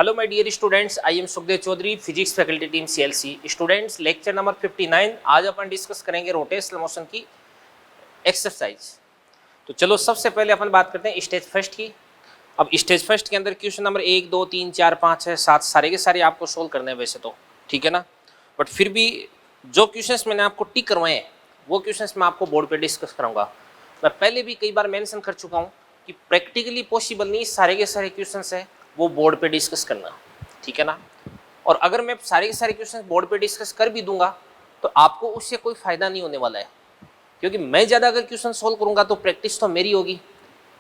Hello my dear students, I am Sukhdev Chaudhary, physics faculty team CLC. Students, lecture number 59। आज अपन discuss करेंगे rotational motion की exercise. तो चलो सबसे पहले अपन बात करते हैं स्टेज फर्स्ट की। अब स्टेज फर्स्ट के अंदर क्वेश्चन नंबर 1, 2, 3, 4, 5, 6, 7 सारे के सारे आपको सोल्व करने हैं वैसे तो, ठीक है ना। बट फिर भी जो क्वेश्चंस मैंने आपको टिक करवाए हैं वो क्वेश्चंस मैं आपको बोर्ड पे डिस्कस कराऊंगा। मैं पहले भी कई बार मेंशन कर चुका हूँ कि प्रैक्टिकली पॉसिबल नहीं सारे के सारे क्वेश्चंस है वो बोर्ड पे डिस्कस करना, ठीक है ना। और अगर मैं सारे के सारे क्वेश्चंस बोर्ड पे डिस्कस कर भी दूंगा तो आपको उससे कोई फायदा नहीं होने वाला है, क्योंकि मैं ज़्यादा अगर क्वेश्चन सोल्व करूंगा तो प्रैक्टिस तो मेरी होगी,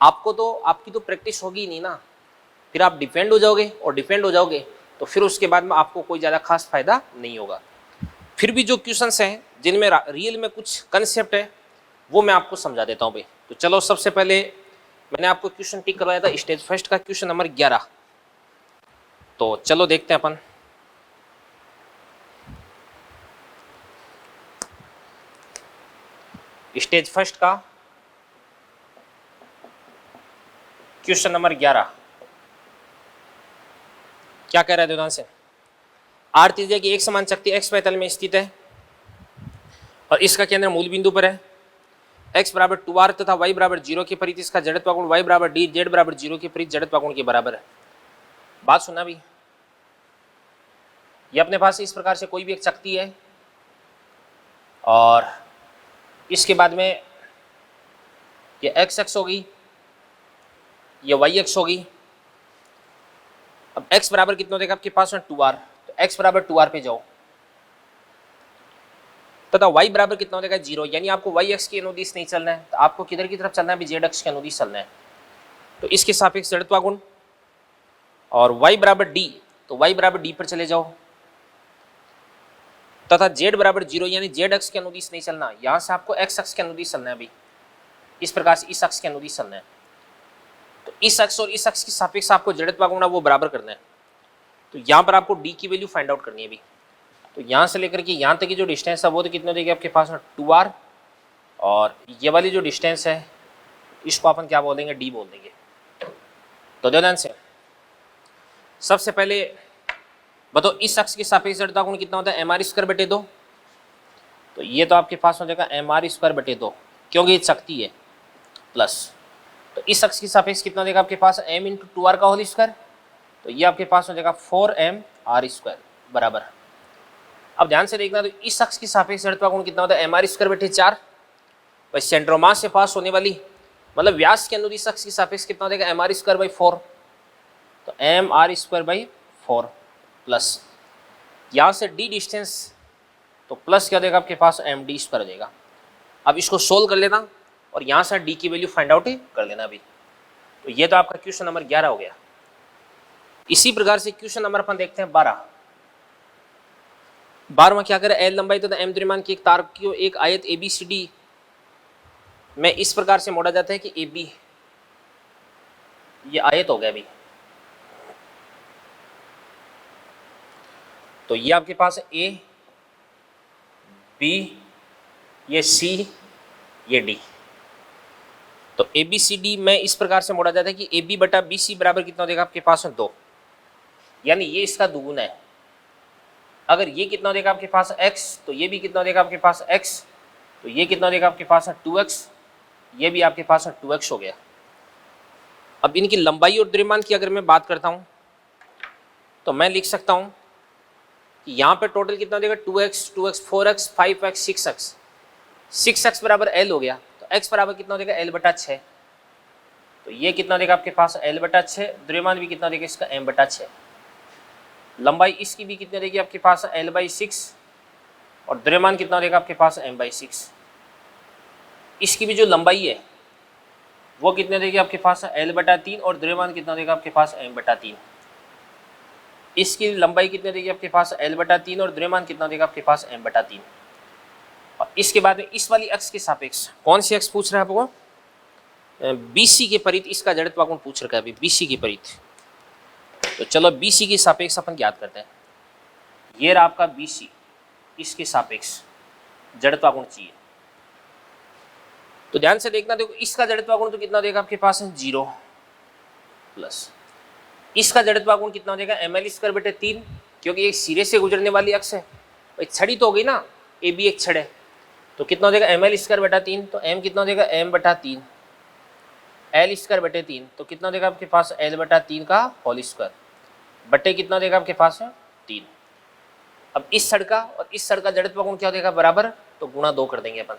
आपको तो आपकी तो प्रैक्टिस होगी ही नहीं ना। फिर आप डिपेंड हो जाओगे और डिपेंड हो जाओगे तो फिर उसके बाद में आपको कोई ज़्यादा खास फायदा नहीं होगा। फिर भी जो क्वेश्चंस हैं जिनमें रियल में कुछ कंसेप्ट है वो मैं आपको समझा देता हूँ भाई। तो चलो सबसे पहले मैंने आपको क्वेश्चन टिक करवाया था स्टेज फर्स्ट का, क्वेश्चन नंबर 11। तो चलो देखते हैं अपन। स्टेज फर्स्ट का क्वेश्चन नंबर 11 क्या कह रहा है ध्यान से। आर त्रिज्या की एक समान शक्ति x तल में स्थित है और इसका केंद्र मूल बिंदु पर है। x बराबर 2r तथा y बराबर 0 के परित इसका जड़त्व कोण y बराबर d, z बराबर 0 के परित जड़त्व कोण के बराबर है। बात सुना भी, ये अपने पास इस प्रकार से कोई भी एक शक्ति है और इसके बाद में ये एक्स एक्स होगी, ये वाई एक्स होगी। अब x बराबर कितना देगा आपके पास में 2r, तो x बराबर 2r पे जाओ तथा y बराबर कितना हो जाएगा 0, यानी आपको y अक्ष के अनुदिश नहीं चलना है, तो आपको किधर की तरफ चलना है, z अक्ष के अनुदिश चलना है। तो इसके सापेक्ष जड़त्व गुण और y बराबर d, तो y बराबर d पर चले जाओ तथा z बराबर 0 यानी z अक्ष के अनुदिश नहीं चलना, यहाँ से आपको x अक्ष के अनुदिश चलना है अभी। इस प्रकार से इस अक्ष के अनुदिश चलना है, तो इस अक्ष और इस अक्ष की सापेक्ष आपको जड़त्व गुण वो बराबर करना है। तो यहाँ पर आपको d की वैल्यू फाइंड आउट करनी है अभी। तो यहाँ से लेकर के यहाँ तक की जो डिस्टेंस है वो तो कितना देगी आपके पास में 2r, और ये वाली जो डिस्टेंस है इसको अपन क्या बोल देंगे, d बोल देंगे। तो ध्यान से सबसे पहले बताओ इस अक्ष के सापेक्ष जड़त्व गुण कितना होता है, mr²/2। तो ये तो आपके पास हो जाएगा mr²/2 क्योंकि ये शक्ति है, प्लस तो इस अक्ष के सापेक्ष कितना देगा आपके पास m × 2r का होल स्क्वायर, तो ये आपके पास हो जाएगा 4mr² बराबर। अब ध्यान से देखना, तो इस अक्ष की सापेक्ष जड़त्व गुण कितना होता है mr²/4। भाई सेंट्रोमास से पास होने वाली मतलब व्यास के अनुदिश अक्ष की सापेक्ष कितना हो जाएगा mr²/4, तो mr²/4 प्लस यहाँ से d डिस्टेंस, तो प्लस क्या देगा आपके पास md² हो जाएगा। अब इसको सोल्व कर लेना और यहाँ से d की वैल्यू फाइंड आउट कर लेना अभी। तो ये तो आपका क्वेश्चन नंबर 11 हो गया। इसी प्रकार से क्वेश्चन नंबर अपन देखते हैं 12। 12वां क्या करे, L लंबाई तथा M द्रव्यमान की एक तार को एक आयत ABCD में इस प्रकार से मोड़ा जाता है कि AB, ये आयत हो गया अभी। तो ये आपके पास A, B, ये C, ये D। तो ABCD में इस प्रकार से मोड़ा जाता है कि AB बटा BC बराबर कितना देगा आपके पास में 2, यानी ये इसका दुगुना है। अगर ये कितना देगा आपके पास x, तो ये भी कितना देगा आपके पास x, तो ये कितना देगा आपके पास 2x, ये भी आपके पास 2x हो गया। अब इनकी लंबाई और द्रव्यमान की अगर मैं बात करता हूं तो मैं लिख सकता हूं कि यहाँ पे टोटल कितना देगा 2x, 2x, 4x, 5x, 6x। 6x बराबर l हो गया, तो x बराबर कितना देगा l/6। तो ये कितना देगा आपके पास l/6, द्रव्यमान भी कितना देगा इसका m/6। लंबाई इसकी भी कितने देगी आपके पास l/6 और द्रव्यमान कितना देगा आपके पास m/6। इसकी भी जो लंबाई है वो कितने देगी आपके पास l/3 और द्रव्यमान कितना देगा आपके पास m/3। इसकी लंबाई कितने देगी आपके पास l/3 और द्रव्यमान कितना देगा आपके पास m/3। और इसके बाद में इस वाली अक्ष के सापेक्ष कौन सी अक्ष पूछ रहा है आपको, BC के परित इसका जड़त्व कोण पूछ रखा है अभी, BC के परित। तो चलो BC की सापेक्ष अपन ज्ञात करते हैं। ये रहा आपका BC, इसके सापेक्ष जड़त्व कोण चाहिए। तो ध्यान से देखना, देखो इसका जड़त्व कोण तो कितना देगा आपके पास है 0 प्लस इसका जड़त्व गुण कितना हो जाएगा ml² बटे 3, क्योंकि एक सिरे से गुजरने वाली अक्ष है, भाई छड़ी तो हो गई ना, ए बी एक छड़ है, तो कितना हो जाएगा ml² बटा 3, तो m कितना हो जाएगा m बटा 3, l² बटे 3, तो कितना हो जाएगा आपके पास l बटा 3 का होल स्क्वायर बटे कितना हो जाएगा आपके पास 3। अब इस छड़ का और इस छड़ का जड़त्व गुण क्या हो जाएगा बराबर, तो गुणा 2 कर देंगे अपन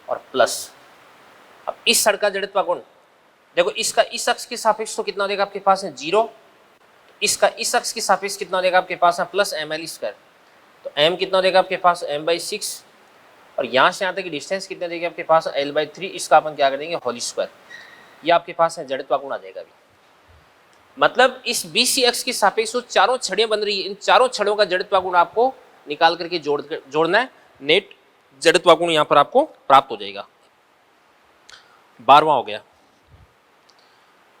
और प्लस। अब इस छड़ का जड़त्व गुण देखो, इसका इस अक्ष के सापेक्ष तो कितना हो जाएगा आपके पास है 0, इसका इस अक्ष के सापेक्ष कितना हो जाएगा आपके पास है प्लस ml², तो m कितना हो जाएगा आपके पास m/6, और यहाँ से यहाँ तक की डिस्टेंस कितना देगी आपके पास l/3, इसका अपन क्या कर देंगे होल स्क्वायर, ये आपके पास है जड़त्व गुण आ जाएगा अभी। मतलब इस BC अक्ष के सापेक्ष चारों छड़ें बन रही है, इन चारों छड़ों का जड़त्व गुण आपको निकाल करके जोड़ना है, नेट जड़त्व गुण यहाँ पर आपको प्राप्त हो जाएगा। 12वां हो गया।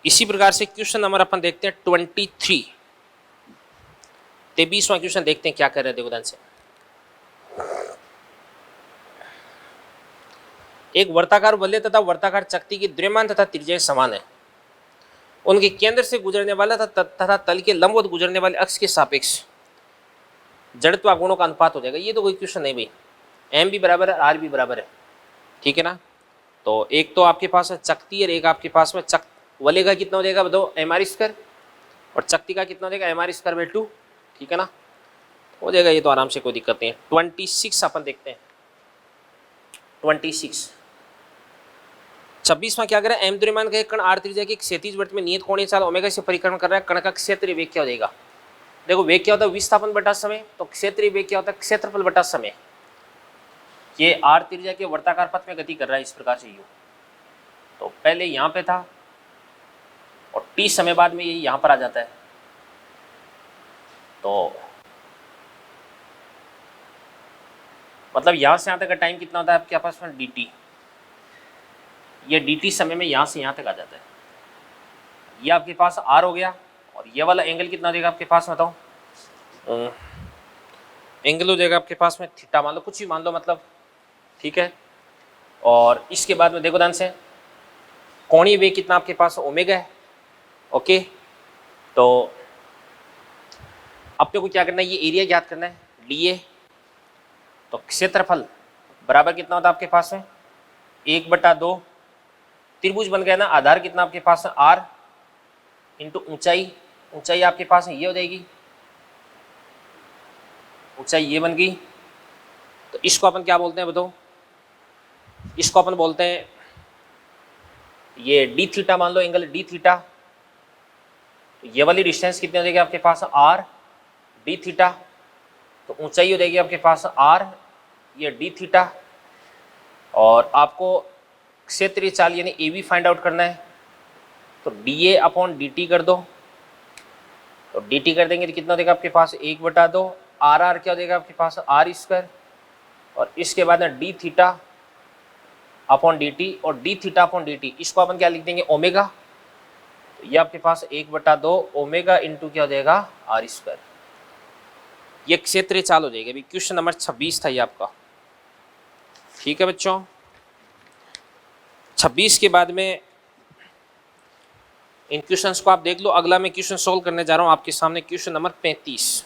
इसी प्रकार से क्वेश्चन नंबर अपन देखते हैं 23, 23वां क्वेश्चन देखते हैं क्या कर रहे हैं, देखो ध्यान से। एक वर्ताकार वलय तथा वर्ताकार चक्ति की द्रव्यमान तथा त्रिज्या समान है, उनके केंद्र से गुजरने वाला तथा तल के लंबवत गुजरने वाले अक्ष के सापेक्ष जड़त्व गुणों का अनुपात हो जाएगा। ये तो कोई क्वेश्चन नहीं भाई, m भी बराबर है r भी बराबर है, ठीक है ना। तो एक तो आपके पास है चक्ति और एक आपके पास में वलय का कितना हो जाएगा बताओ mr² और चक्ति का कितना हो जाएगा mr²/2, ठीक है ना, हो जाएगा ये तो आराम से, कोई दिक्कत नहीं है। 26 अपन देखते हैं। 26वां क्या करें, m द्रव्यमान का एक कण r त्रिज्या की क्षैतिज वृत्त में नियत कोणीय चाल ओमेगा से परिक्रमण कर रहा है, कण का क्षेत्रीय वेग क्या हो जाएगा। देखो वेग क्या होता है विस्थापन बटा समय, तो क्षेत्रीय वेग क्या होता है क्षेत्रफल बटा समय। ये r त्रिज्या के वर्ताकार पथ में गति कर रहा है इस प्रकार से यू, तो पहले यहाँ पे था और t समय बाद में ये यहाँ पर आ जाता है, तो मतलब यहाँ से यहाँ तक का टाइम कितना होता है आपके पास में dt, ये dt समय में यहाँ से यहाँ तक आ जाता है। ये आपके पास r हो गया, और ये वाला एंगल कितना देगा आपके पास बताओ, एंगल हो जाएगा आपके पास में थीटा, मान लो कुछ भी मान लो मतलब, ठीक है। और इसके बाद में देखो ध्यान से, कोणीय वेग कितना आपके पास ओमेगा है, ओके। तो अपने को क्या करना है, ये एरिया याद करना है dA, तो क्षेत्रफल बराबर कितना होता है आपके पास में 1/2, त्रिभुज बन गया ना, आधार कितना आपके पास है r इंटू ऊंचाई, ऊंचाई आपके पास है ये हो जाएगी, ऊंचाई ये बन गई, तो इसको अपन क्या बोलते हैं बताओ, इसको अपन बोलते हैं ये d थीटा, मान लो एंगल d थीटा, तो ये वाली डिस्टेंस कितनी हो जाएगी आपके पास r d थीटा, तो ऊंचाई हो जाएगी आपके पास r ये d थीटा, और आपको क्षेत्रीय चाल यानी AB फाइंड आउट करना है, तो dA/dt कर दो, तो dt कर देंगे तो कितना देगा आपके पास 1/2, r क्या हो जाएगा आपके पास r², और इसके बाद में d थीटा/dt, और d थीटा/dt इसको अपन क्या लिख देंगे ओमेगा, तो ये आपके पास 1/2 ओमेगा इंटू क्या हो जाएगा r², ये क्षेत्रीय चाल हो जाएगी। अभी क्वेश्चन नंबर 26 था ये आपका, ठीक है बच्चों। 26 के बाद में इन क्वेश्चंस को आप देख लो, अगला मैं क्वेश्चन सोल्व करने जा रहा हूं आपके सामने, क्वेश्चन नंबर 35,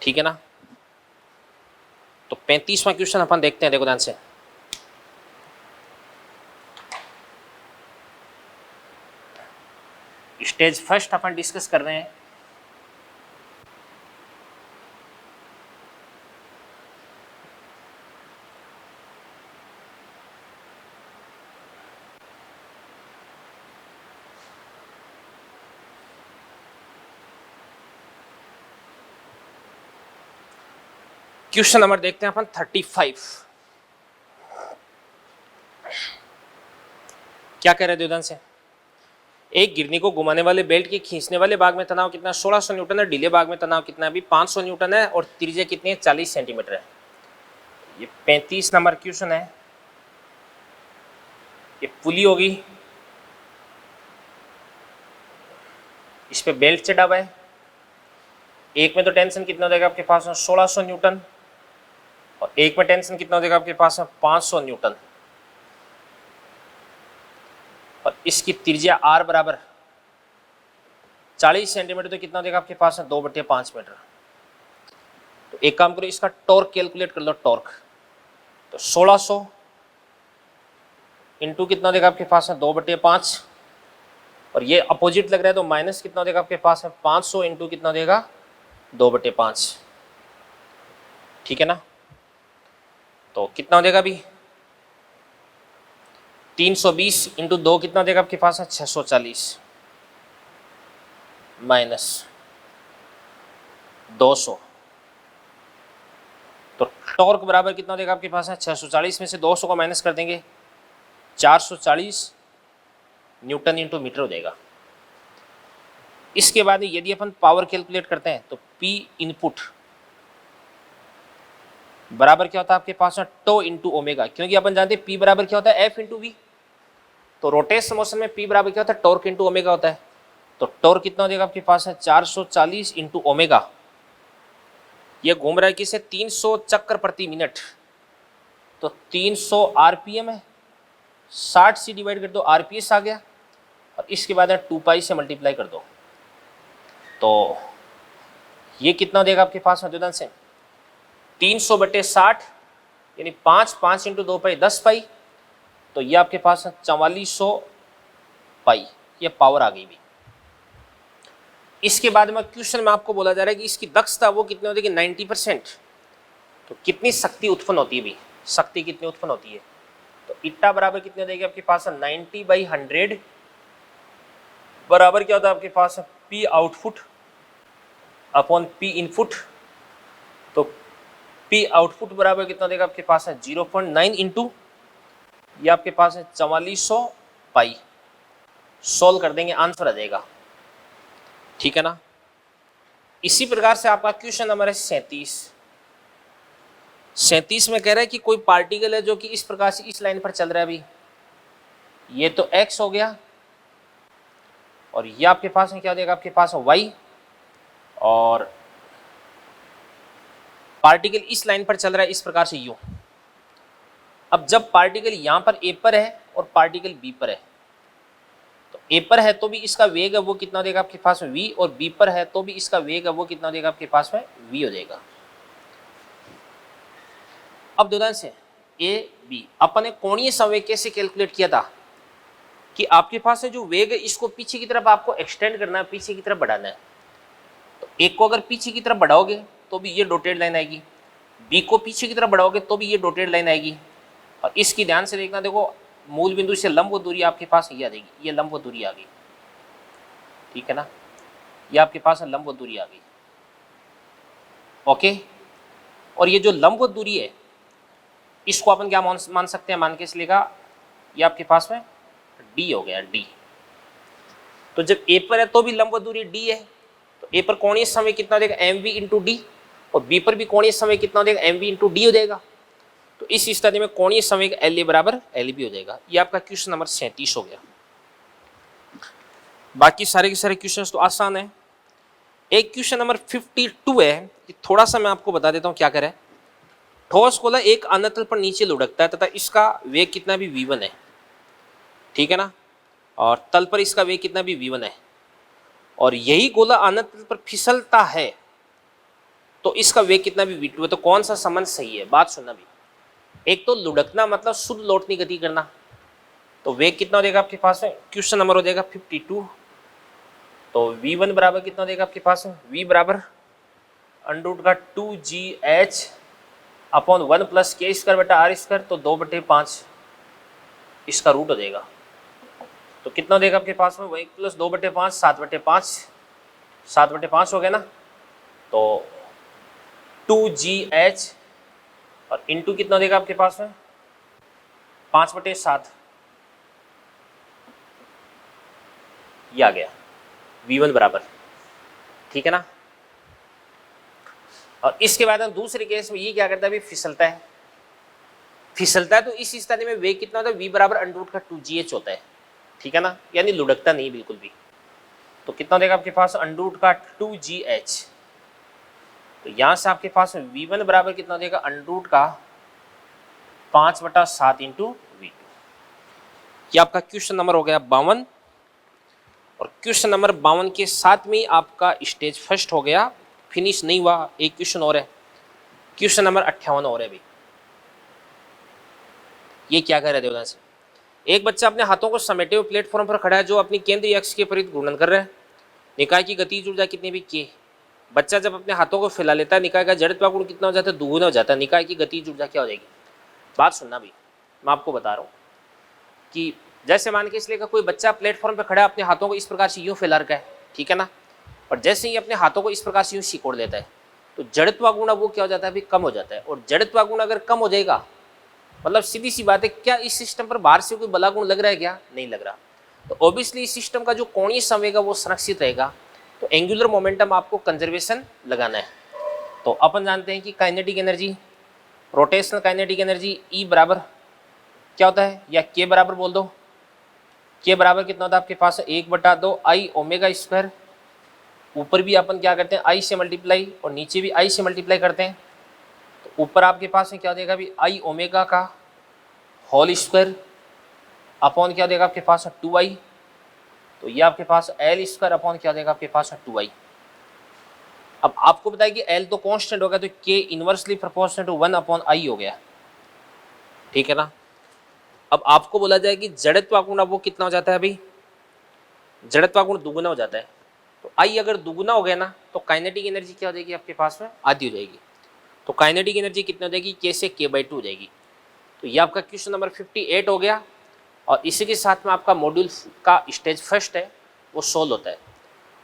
ठीक है ना। तो 35वां क्वेश्चन अपन देखते हैं, देखो ध्यान से। स्टेज फर्स्ट अपन डिस्कस कर रहे हैं, क्वेश्चन नंबर देखते हैं अपन 35। क्या कह रहे हैं ध्यान से, एक गिरनी को घुमाने वाले बेल्ट के खींचने वाले भाग में तनाव कितना 1600 न्यूटन है, ढीले भाग में तनाव कितना है अभी 500 न्यूटन है, और त्रिज्या कितनी है 40 सेंटीमीटर है। ये 35 नंबर क्वेश्चन है। ये पुली होगी, इस पे बेल्ट चढ़ा हुआ है, एक में तो टेंशन कितना हो जाएगा आपके पास 1600 न्यूटन, और एक में टेंशन कितना हो जाएगा आपके पास 500 न्यूटन, और इसकी त्रिज्या r बराबर 40 सेंटीमीटर तो कितना देगा आपके पास है 2/5 मीटर। तो एक काम करो, इसका टॉर्क कैलकुलेट कर लो, टॉर्क। तो 1600 इंटू कितना देगा आपके पास है 2/5, और ये अपोजिट लग रहा है तो माइनस कितना देगा आपके पास है 500 इंटू कितना देगा 2/5, ठीक है ना। तो कितना देगा अभी 320 इंटू 2 कितना देगा आपके पास है 640 माइनस 200। तो टॉर्क बराबर कितना देगा आपके पास है 640 में से 200 को माइनस कर देंगे 440 न्यूटन इंटू मीटर हो जाएगा। इसके बाद यदि अपन पावर कैलकुलेट करते हैं तो P इनपुट बराबर क्या होता है आपके पास में टो इंटू ओमेगा, क्योंकि अपन जानते हैं P बराबर क्या होता है F इंटू वी। तो रोटेशन मोशन में P बराबर क्या होता है टॉर्क इंटू ओमेगा होता है। तो टॉर्क कितना देगा आपके पास है 440 इंटू ओमेगा। ये घूम रहा है किसे 300 चक्कर प्रति मिनट, तो 300 आरपीएम है, 60 से डिवाइड कर दो आरपीएस आ गया, और इसके बाद 2 पाई से मल्टीप्लाई कर दो। तो ये कितना देगा आपके पास में दुदन से 300/60 यानी 5 इंटू 2 पाई 10 पाई, तो ये आपके पास है 4400 पाई, ये पावर आ गई भी। इसके बाद में क्वेश्चन में आपको बोला जा रहा है कि इसकी दक्षता वो कितनी होती है 90%। तो कितनी शक्ति उत्पन्न होती है भी, शक्ति कितनी उत्पन्न होती है, तो इट्टा बराबर कितने देगी आपके पास है 90/100 बराबर क्या होता है आपके पास है P output upon P input. तो P आउटपुट बराबर कितना देगा आपके पास है 0.9 इंटू ये आपके पास है 4400 पाई। सोल्व कर देंगे आंसर आ जाएगा, ठीक है ना। इसी प्रकार से आपका क्वेश्चन नंबर है 37 में कह रहा है कि कोई पार्टिकल है जो कि इस प्रकार से इस लाइन पर चल रहा है। अभी ये तो x हो गया, और ये आपके पास है क्या देगा आपके पास है y, और पार्टिकल इस लाइन पर चल रहा है इस प्रकार से u। अब जब पार्टिकल यहां पर a पर है और पार्टिकल b पर है, तो a पर है तो भी इसका वेग है वो कितना देगा आपके पास में v, और b पर है तो भी इसका वेग है वो कितना देगा आपके पास में v हो जाएगा। अब दोनों से a b अपन ने कोणीय संवेग कैसे कैलकुलेट किया था कि आपके पास है जो वेग है इसको पीछे की तरफ आपको एक्सटेंड करना है, पीछे की तरफ बढ़ाना है। तो एक को अगर पीछे की तरफ बढ़ाओगे तो भी ये डॉटेड लाइन आएगी, बी को पीछे की तरफ बढ़ाओगे तो भी ये डॉटेड लाइन आएगी। और इसकी ध्यान से देखना, देखो मूल बिंदु से लंब दूरी आपके पास ये आ जाएगी, ये लंब दूरी आ गई, ठीक है ना, ये आपके पास लंब दूरी आ गई, ओके। और ये जो लंब दूरी है इसको अपन क्या मान सकते हैं, मान के चलेगा ये आपके पास में d हो गया, d। तो जब a पर है तो भी लंब दूरी d है, तो a पर कोणीय समय कितना देगा mv इंटू डी, और b पर भी कोणीय समय कितना देगा mv इंटू डी हो जाएगा। तो इस स्थिति में कोणीय समय LA बराबर LB हो जाएगा। ये आपका क्वेश्चन नंबर 37 हो गया। बाकी सारे के सारे क्वेश्चंस तो आसान है। एक क्वेश्चन नंबर 52 है, कि थोड़ा सा मैं आपको बता देता हूँ क्या करें। ठोस गोला एक अनतल पर नीचे लुढ़कता है तथा इसका वेग कितना भी v1 है, ठीक है ना, और तल पर इसका वेग कितना भी v1 है, और यही गोला अनतल पर फिसलता है तो इसका वेग कितना भी v2 है। तो कौन सा संबंध सही है, बात सुनना भी। एक तो लुढ़कना मतलब शुद्ध लौटनी गति करना, तो वेग कितना देगा आपके पास है, क्वेश्चन नंबर हो जाएगा 52। तो v1 बराबर कितना देगा आपके पास है, v बराबर √2gh अपॉन 1 प्लस के स्क्वायर बटा आर स्क्वायर, तो 2/5 इसका रूट हो जाएगा। तो कितना देगा आपके पास में 1 प्लस 2/5 7/5 हो गया ना। तो 2gh और इंटू कितना देगा आपके पास में 5/7, ये आ गया v1 बराबर, ठीक है ना। और इसके बाद हम दूसरे केस में ये क्या करता है, अभी फिसलता है तो इस स्थिति में वेग कितना होता है, v बराबर √2gh होता है, ठीक है ना, यानी लुढ़कता नहीं बिल्कुल भी। तो कितना देगा आपके पास √2gh। तो यहां से आपके पास v1 बराबर कितना देगा √5/7 इंटू v2। ये आपका क्वेश्चन नंबर हो गया 52। और क्वेश्चन नंबर 52 के साथ में आपका स्टेज फर्स्ट हो गया, फिनिश नहीं हुआ, एक क्वेश्चन और है, क्वेश्चन नंबर 58 और है भी। ये क्या कह रहे थे उधर से, एक बच्चा अपने हाथों को समेटे हुए प्लेटफॉर्म पर खड़ा है जो अपनी केंद्रीय अक्ष के विपरीत घूर्णन कर रहा है। निकाय की गतिज ऊर्जा कितनी भी के। बच्चा जब अपने हाथों को फैला लेता है, निकाय का जड़त्व गुण कितना हो जाता है, दुगुना हो जाता है। निकाय की गतिज ऊर्जा क्या हो जाएगी, बात सुनना भी, मैं आपको बता रहा हूँ कि जैसे मान के इसलिए कोई बच्चा प्लेटफॉर्म पर खड़ा है, अपने हाथों को इस प्रकार से यूँ फैला रखा है, ठीक है ना, और जैसे ही अपने हाथों को इस प्रकार से यूँ सिकोड़ लेता है तो जड़त्व गुण वो क्या हो जाता है, अभी कम हो जाता है। और जड़त्व गुण अगर कम हो जाएगा मतलब सीधी सी बात है, क्या इस सिस्टम पर बाहर से कोई बला गुण लग रहा है, क्या नहीं लग रहा, तो ऑब्वियसली इस सिस्टम का जो कोणीय संवेग है वो संरक्षित रहेगा। तो एंगुलर मोमेंटम आपको कंजर्वेशन लगाना है। तो अपन जानते हैं कि kinetic energy, rotational kinetic energy E बराबर क्या होता है, या के बराबर बोल दो, के बराबर कितना होता है आपके पास 1/2 आई ओमेगा स्क्वायर। ऊपर भी अपन क्या करते हैं, आई से मल्टीप्लाई, और नीचे भी आई से मल्टीप्लाई करते हैं। तो ऊपर आपके पास में क्या देगा अभी, आई ओमेगा का होल स्क्वायर अपॉन क्या देगा आपके पास 2i। तो ये आपके पास एल स्क्वायर अपॉन क्या देगा आपके पास 2i। अब आपको बताया कि एल तो कांस्टेंट होगा, तो के इनवर्सली प्रोपोर्शनल टू 1/i हो गया, ठीक है ना। अब आपको बोला जाए कि जड़त्व गुण अब वो कितना हो जाता है, अभी जड़त्व गुण दुगुना हो जाता है। तो आई अगर दुगुना हो गया ना तो काइनेटिक एनर्जी क्या हो जाएगी आपके पास में, आधी हो जाएगी। तो काइनेटिक एनर्जी कितनी हो जाएगी, के से k/2 हो जाएगी। तो ये आपका क्वेश्चन नंबर 58 हो गया। और इसी के साथ में आपका मॉड्यूल का स्टेज फर्स्ट है वो सोल्व होता है।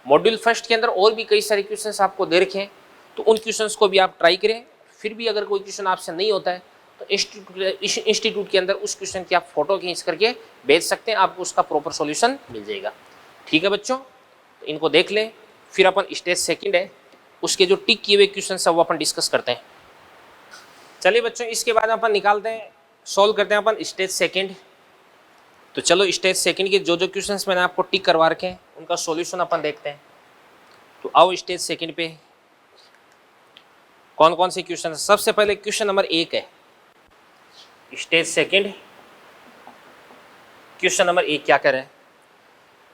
मॉड्यूल फर्स्ट के अंदर और भी कई सारे क्वेश्चंस आपको दे रखे हैं, तो उन क्वेश्चंस को भी आप ट्राई करें। फिर भी अगर कोई क्वेश्चन आपसे नहीं होता है तो इंस्टीट्यूट के अंदर उस क्वेश्चन की आप फोटो खींच करके भेज सकते हैं, आपको उसका प्रॉपर सॉल्यूशन मिल जाएगा। ठीक है बच्चों, तो इनको देख लें। फिर अपन स्टेज सेकंड है, उसके जो टिक किए हुए क्वेश्चन है वो अपन डिस्कस करते हैं। चलिए बच्चों, इसके बाद अपन निकालते हैं, सॉल्व करते हैं अपन स्टेज सेकंड। तो चलो स्टेज सेकंड के जो जो क्वेश्चंस मैंने आपको टिक करवा रखे हैं उनका सॉल्यूशन अपन देखते हैं। तो आओ स्टेज सेकंड पे कौन कौन से क्वेश्चन है। सबसे पहले क्वेश्चन नंबर 1 है स्टेज सेकंड। क्वेश्चन नंबर 1 क्या कह रहा है,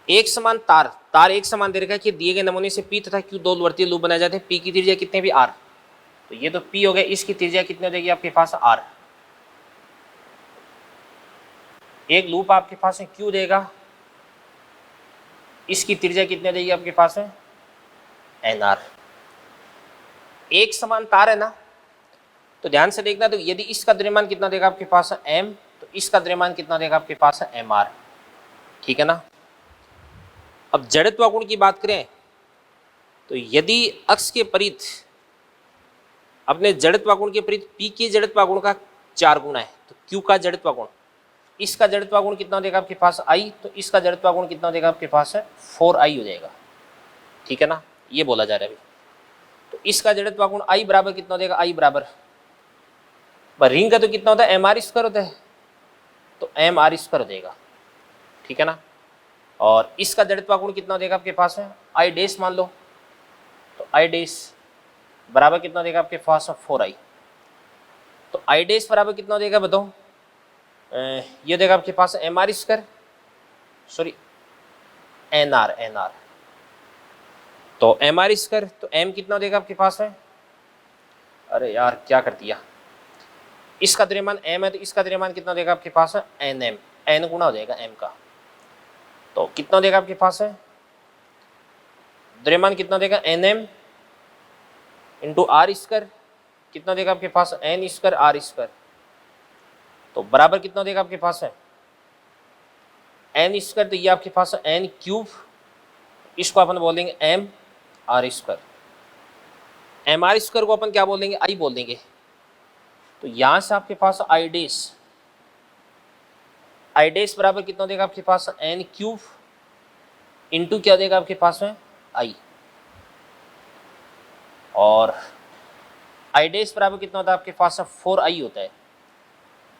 एक समान तार एक समान दे रखा है कि दिए गए नमूने से पी तथा क्यू दो वर्तीय लूप बनाए जाते हैं। पी की त्रिज्या कितने भी आर, तो ये तो पी हो गया, इसकी त्रिज्या कितनी हो जाएगी आपके पास आर। एक लूप आपके पास है क्यू देगा, इसकी त्रिज्या कितनी हो जाएगी आपके पास है एन आर। एक समान तार है ना, तो ध्यान से देखना, तो यदि इसका द्रव्यमान कितना देगा आपके पास है एम, तो इसका द्रव्यमान कितना देगा आपके पास है एम आर, ठीक है ना। अब जड़त्व गुण की बात करें तो यदि अक्ष के परित अपने जड़त्व गुण के परित पी के जड़त्व गुण का 4 गुना है, तो क्यू का जड़त्व गुण, इसका जड़त्व गुण कितना देगा आपके पास आई, तो इसका जड़त्व गुण कितना देगा आपके पास है 4i हो जाएगा, ठीक है ना, ये बोला जा रहा है अभी। तो इसका जड़त्व गुण आई बराबर कितना देगा, आई बराबर रिंग का तो कितना होता है एम आर स्क्वायर होता है, तो एम आर स्क्वायर हो जाएगा, ठीक है ना। और इसका जड़त्व गुण कितना देगा आपके पास है आई डैश मान लो, तो आई डैश बराबर कितना देगा आपके पास है 4i। तो आई डैश बराबर कितना देगा बताओ, ये देगा आपके पास M R square, sorry N R. तो एम आर स्क्वायर, तो एम कितना देगा आपके पास है, अरे यार क्या कर दिया, इसका द्रव्यमान एम है तो इसका द्रव्यमान कितना देगा आपके पास है एन एम, एन गुना हो जाएगा एम का, तो कितना देगा आपके पास है द्रव्यमान कितना देगा N M into R square, कितना देगा आपके पास एन स्क्वायर आर स्क्वायर, तो बराबर कितना देगा आपके पास है एन स्क्वायर, तो ये आपके पास है एन क्यूब, इसको अपन बोलेंगे M R square. M R square को अपन क्या बोल देंगे, आई बोल देंगे। तो यहां से आपके पास आई डैश बराबर कितना देगा आपके पास एन क्यूब इंटू क्या देगा आपके पास में आई, और आई डैश बराबर कितना होता है आपके पास 4i होता है।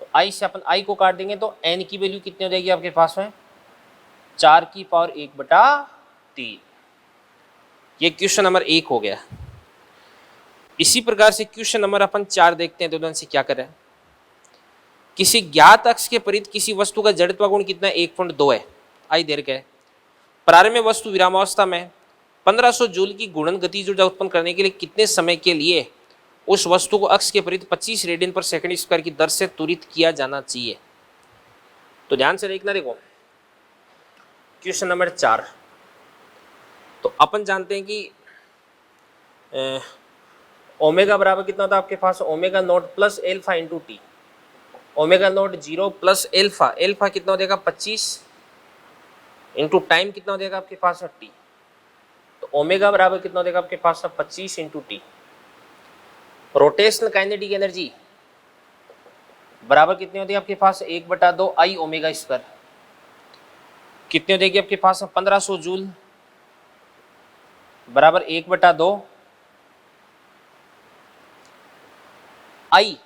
तो आई से अपन आई को काट देंगे तो एन की वैल्यू कितनी हो जाएगी आपके पास में 4⁻⁴। ये क्वेश्चन नंबर 1 हो गया। इसी प्रकार से क्वेश्चन नंबर अपन 4 देखते हैं। तो से क्या कर रहा है, किसी ज्ञात अक्ष के परित किसी वस्तु का जड़त्व गुण कितना 1.2 है, आई दे रखा है। प्रारंभ वस्तु विरामावस्था में 1500 जूल की गुणन गतिज ऊर्जा उत्पन्न करने के लिए कितने समय के लिए उस वस्तु को अक्ष के विपरीत 25 रेडियन पर सेकंड स्क्वायर की दर से त्वरित किया जाना चाहिए। तो ध्यान से देखना, देखो क्वेश्चन नंबर 4। तो अपन जानते हैं कि ओमेगा बराबर कितना होता है आपके पास, omega not plus alpha into T. Omega not 0 plus alpha, alpha कितना हो जाएगा 25 इंटू टाइम कितना हो जाएगा आपके पास टी। तो ओमेगा बराबर कितना हो जाएगा आपके पास 25 into T. Rotational kinetic energy बराबर कितनी होती है आपके पास 1/2 आई ओमेगा स्क्वायर। कितनी हो जाएगी आपके पास 1500 जूल बराबर 1/2 आई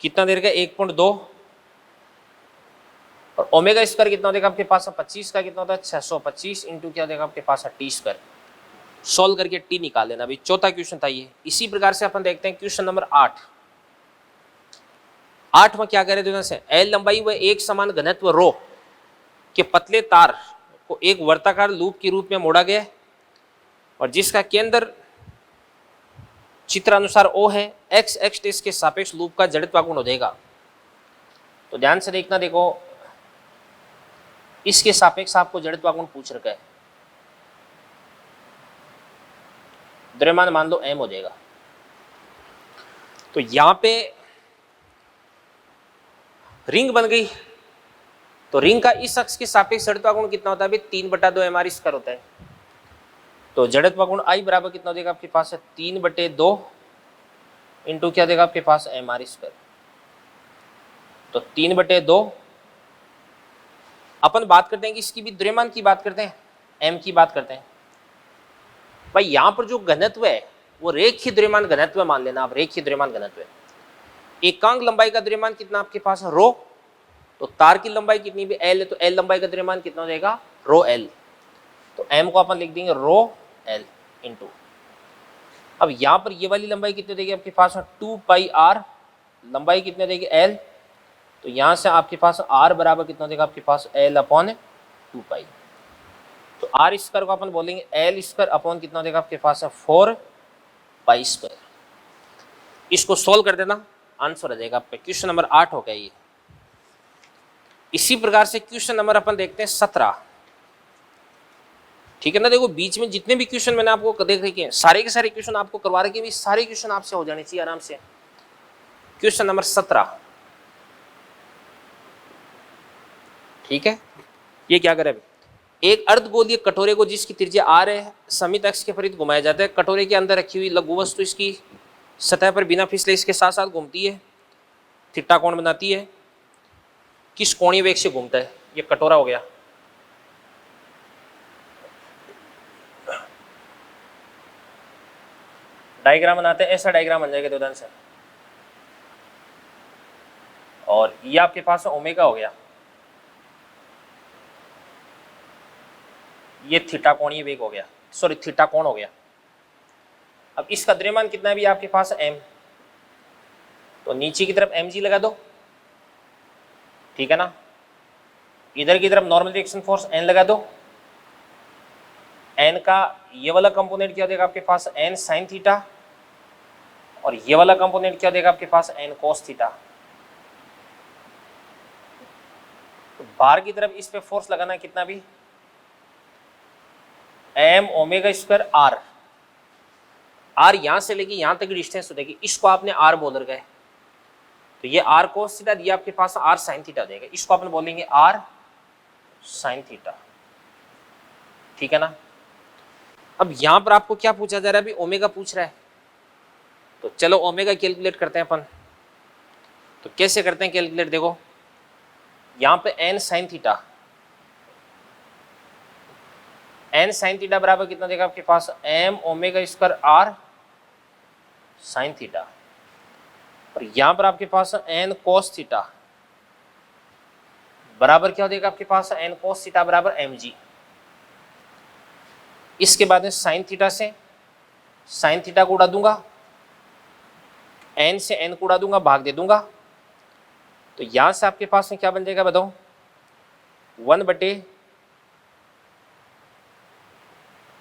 कितना देर का 1.2 और ओमेगा स्क्वायर कितना देगा आपके पास 25 का कितना होता है 625 इंटू क्या देगा आपके पास टी स्क्वायर। सॉल्व करके टी निकाल लेना। अभी चौथा क्वेश्चन था ये। इसी प्रकार से अपन देखते हैं क्वेश्चन नंबर 8। 8 में क्या करे दोनों से, एल लंबाई व एक समान घनत्व रो के पतले तार को एक वर्ताकार लूप के रूप में मोड़ा गया और जिसका केंद्र चित्र अनुसार O है, एक्स एक्सिस के सापेक्ष लूप का जड़त्वागुण हो जाएगा। तो ध्यान से देखना, देखो इसके सापेक्ष आपको जड़त्वागुण पूछ रखा है। द्रव्यमान मान लो m हो जाएगा। तो यहां पे रिंग बन गई। तो रिंग का इस अक्ष के सापेक्ष जड़त्वागुण कितना होता है अभी 3/2 mr स्क्वायर होता है। तो जड़त्वागुण I बराबर कितना हो जाएगा आपके पास 3/2 इंटू क्या देगा आपके पास mr स्क्वायर। तो 3/2 अपन बात करते हैं कि इसकी भी द्रव्यमान की बात करते हैं, m की बात करते हैं। भाई यहां पर जो घनत्व है वो रेखीय द्रव्यमान घनत्व मान लेना आप, रेखीय द्रव्यमान घनत्व है। एकांक लंबाई का द्रव्यमान कितना आपके पास रो, तो तार की लंबाई कितनी भी l है तो l लंबाई का द्रव्यमान कितना हो जाएगा रो l। तो m को अपन लिख देंगे रो l इंटू, अब यहां पर ये वाली लंबाई कितनी देगी आपके पास 2 पाई r, लंबाई कितनी देगी l। तो यहां से आपके पास r बराबर कितना देगा आपके पास l अपॉन 2 पाई। तो r स्क्वायर को अपन बोलेंगे l स्क्वायर अपॉन कितना देगा आपके पास 4 पाई स्क्वायर। इसको सोल्व कर देना, आंसर आ जाएगा आपका। क्वेश्चन नंबर 8 हो गया ये। इसी प्रकार से क्वेश्चन नंबर अपन देखते हैं 17। ठीक है ना, देखो बीच में जितने भी क्वेश्चन मैंने आपको देख रखे हैं सारे के सारे क्वेश्चन आपको करवा रखे हैं, सारे क्वेश्चन आपसे हो जाने चाहिए आराम से। क्वेश्चन नंबर 17, ठीक है। ये क्या करे, एक अर्धगोलीय कटोरे को जिसकी त्रिज्या r है समित अक्ष के विपरीत घुमाया जाता है। कटोरे के अंदर रखी हुई लघु वस्तु इसकी सतह पर बिना फिसले इसके साथ साथ घूमती है, थीटा कोण बनाती है। किस कोणीय वेग से घूमता है, ये कटोरा हो गया। डायग्राम बनाते हैं, ऐसा डायग्राम बन जाएगा दो से। और ये आपके पास ओमेगा हो गया, ये थीटा कोणीय वेग हो गया, सॉरी थीटा कोण हो गया। अब इसका द्रव्यमान कितना है भी आपके पास m, तो नीचे की तरफ mg लगा दो, ठीक है ना। इधर की तरफ नॉर्मल रिएक्शन फोर्स n लगा दो। n का ये वाला कंपोनेंट क्या देगा आपके पास n साइन थीटा, और ये वाला कंपोनेंट क्या देगा आपके पास n कोस थीटा। तो बाहर की तरफ इस पे फोर्स लगाना कितना भी m omega square r, r यहां से लेके यहां तक डिस्टेंस हो जाएगी, इसको आपने r बोल रखा है। तो ये r कोस थीटा दिया आपके पास r साइन थीटा देगा, इसको अपन बोलेंगे r साइन थीटा, ठीक है ना। अब यहां पर आपको क्या पूछा जा रहा है, अभी ओमेगा पूछ रहा है। तो चलो ओमेगा कैलकुलेट करते हैं अपन। तो कैसे करते हैं कैलकुलेट, देखो यहां पे n sine theta, n sine theta बराबर कितना देगा आपके पास m omega square r sine theta, और यहां पर आपके पास n कोस थीटा बराबर क्या हो देगा आपके पास n कोस थीटा बराबर mg। इसके बाद में साइन थीटा से साइन थीटा को उड़ा दूंगा, n से n को उड़ा दूंगा, भाग दे दूंगा। तो यहां से आपके पास में क्या बन जाएगा बताओ 1/2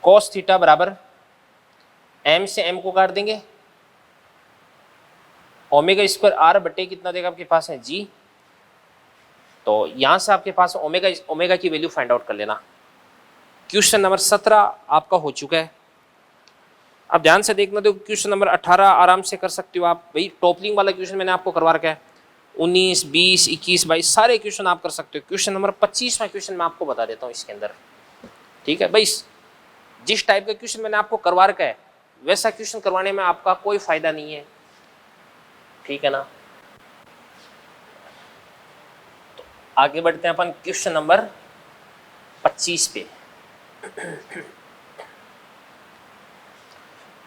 cos थीटा बराबर m से m को काट देंगे, ओमेगा स्क्वायर आर बटे कितना देगा आपके पास है g। तो यहां से आपके पास ओमेगा की वैल्यू फाइंड आउट कर लेना। क्वेश्चन नंबर 17 आपका हो चुका है। अब ध्यान से देखना, तो क्वेश्चन नंबर 18 आराम से कर सकते हो आप। भाई टॉपलिंग वाला क्वेश्चन मैंने आपको करवा रखा है, 19, 20, 21, 22 सारे क्वेश्चन आप कर सकते हो। क्वेश्चन नंबर 25वां क्वेश्चन मैं आपको बता देता हूँ इसके अंदर, ठीक है भाई। जिस टाइप का क्वेश्चन मैंने आपको करवा रखा है वैसा क्वेश्चन करवाने में आपका कोई फायदा नहीं है, ठीक है ना। तो आगे बढ़ते हैं अपन क्वेश्चन नंबर 25 पे।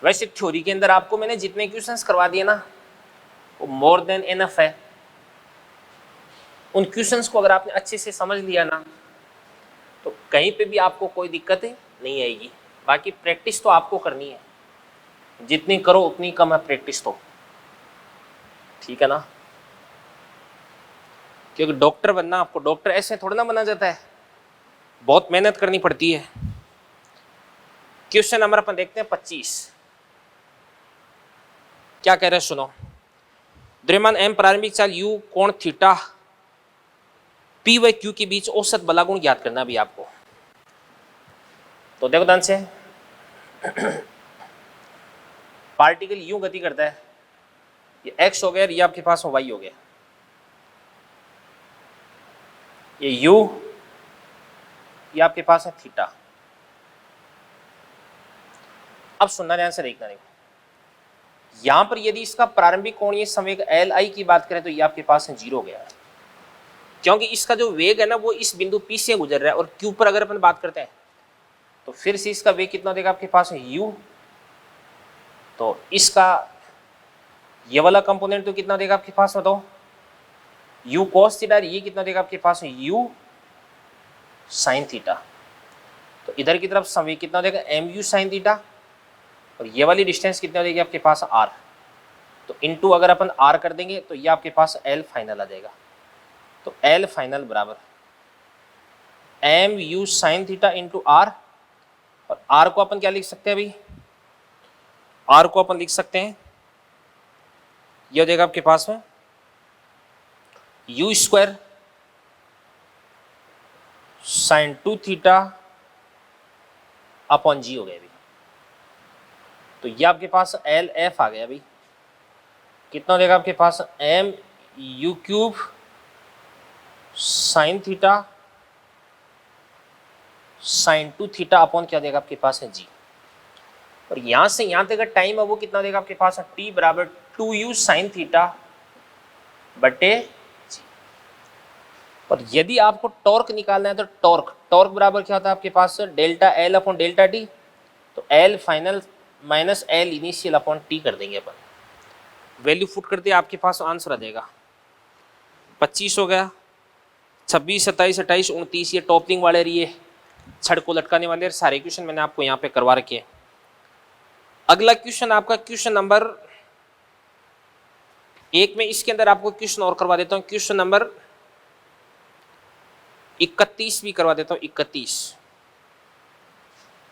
वैसे थ्योरी के अंदर आपको मैंने जितने क्वेश्चंस करवा दिए ना वो मोर देन इनफ है। उन क्वेश्चंस को अगर आपने अच्छे से समझ लिया ना तो कहीं पे भी आपको कोई दिक्कत नहीं आएगी। बाकी प्रैक्टिस तो आपको करनी है, जितनी करो उतनी कम है प्रैक्टिस तो, ठीक है ना। क्योंकि डॉक्टर बनना, आपको डॉक्टर ऐसे थोड़ा ना बना जाता है, बहुत मेहनत करनी पड़ती है। क्वेश्चन नंबर अपन देखते हैं 25। क्या कह रहे हैं सुनो। द्रव्यमान एम प्रारंभिक चाल यू कोण थीटा पी व क्यू के बीच औसत बलागुण ज्ञात करना भी आपको। तो देखो ध्यान से, पार्टिकल यूं गति करता है, ये एक्स हो गया, ये आपके पास वाई हो गया, ये यू, ये आपके पास है थीटा। अब सुनना ध्यान से देखना, देखो यहां पर यदि इसका प्रारंभिक कोणीय संवेग एल आई की बात करें तो ये आपके पास है 0 हो गया, क्योंकि इसका जो वेग है ना वो इस बिंदु पी से गुजर रहा है। और क्यू पर अगर अपन बात करते हैं तो फिर से इसका वेग कितना देगा आपके पास है u। तो इसका ये वाला कंपोनेंट तो कितना देगा आपके पास बताओ, u cos थीटा। ये कितना देगा आपके पास है u sin थीटा। तो इधर की तरफ संवेग कितना देगा mu sin थीटा, और ये वाली डिस्टेंस कितना देगी आपके पास r। तो इनटू अगर अपन r कर देंगे तो ये आपके पास l फाइनल आ जाएगा। तो l फाइनल बराबर mu sin theta into r, और r को अपन क्या लिख सकते हैं भाई, r को अपन लिख सकते हैं, ये हो जाएगा आपके पास में u square sine 2 theta upon g हो गया भाई। तो ये आपके पास एल एफ आ गया भाई, कितना देगा आपके पास M U cube sine theta sine 2 theta upon क्या देगा आपके पास है जी। और यहां से यहां तक टाइम है वो कितना देगा आपके पास है टी बराबर 2u साइन थीटा बटे जी। और यदि आपको टॉर्क निकालना है तो टॉर्क बराबर क्या होता है आपके पास delta L upon delta T. तो L final minus L initial upon T कर देंगे अपन, वैल्यू फुट करते आपके पास आंसर आ जाएगा 25 हो गया, 26, 27, 28, 29 ये टॉपलिंग वाले रही, छड़ को लटकाने वाले सारे क्वेश्चन मैंने आपको यहाँ पे करवा रखे हैं। अगला क्वेश्चन आपका क्वेश्चन नंबर 1 में, इसके अंदर आपको क्वेश्चन और करवा देता हूँ, क्वेश्चन नंबर 31 भी करवा देता हूँ, 31,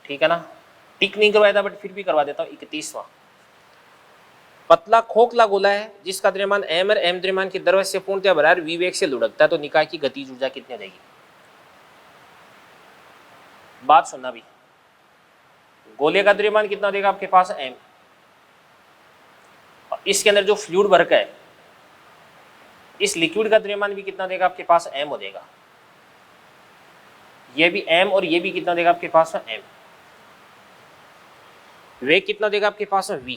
ठीक है ना। टिक नहीं करवाया था बट फिर भी करवा देता हूँ 31वां। पतला खोखला गोला है जिसका द्रव्यमान m और m द्रव्यमान के द्रव्य से पूर्णतया बराबर v वेग से लुढ़कता है, तो निकाय की गतिज ऊर्जा कितनी देगी। बात सुनना भी, गोले का द्रव्यमान कितना देगा आपके पास m, और इसके अंदर जो फ्लूइड भर का है इस लिक्विड का द्रव्यमान भी कितना देगा आपके पास m हो देगा। ये भी m और ये भी कितना देगा आपके पास m। वेग कितना देगा आपके पास v।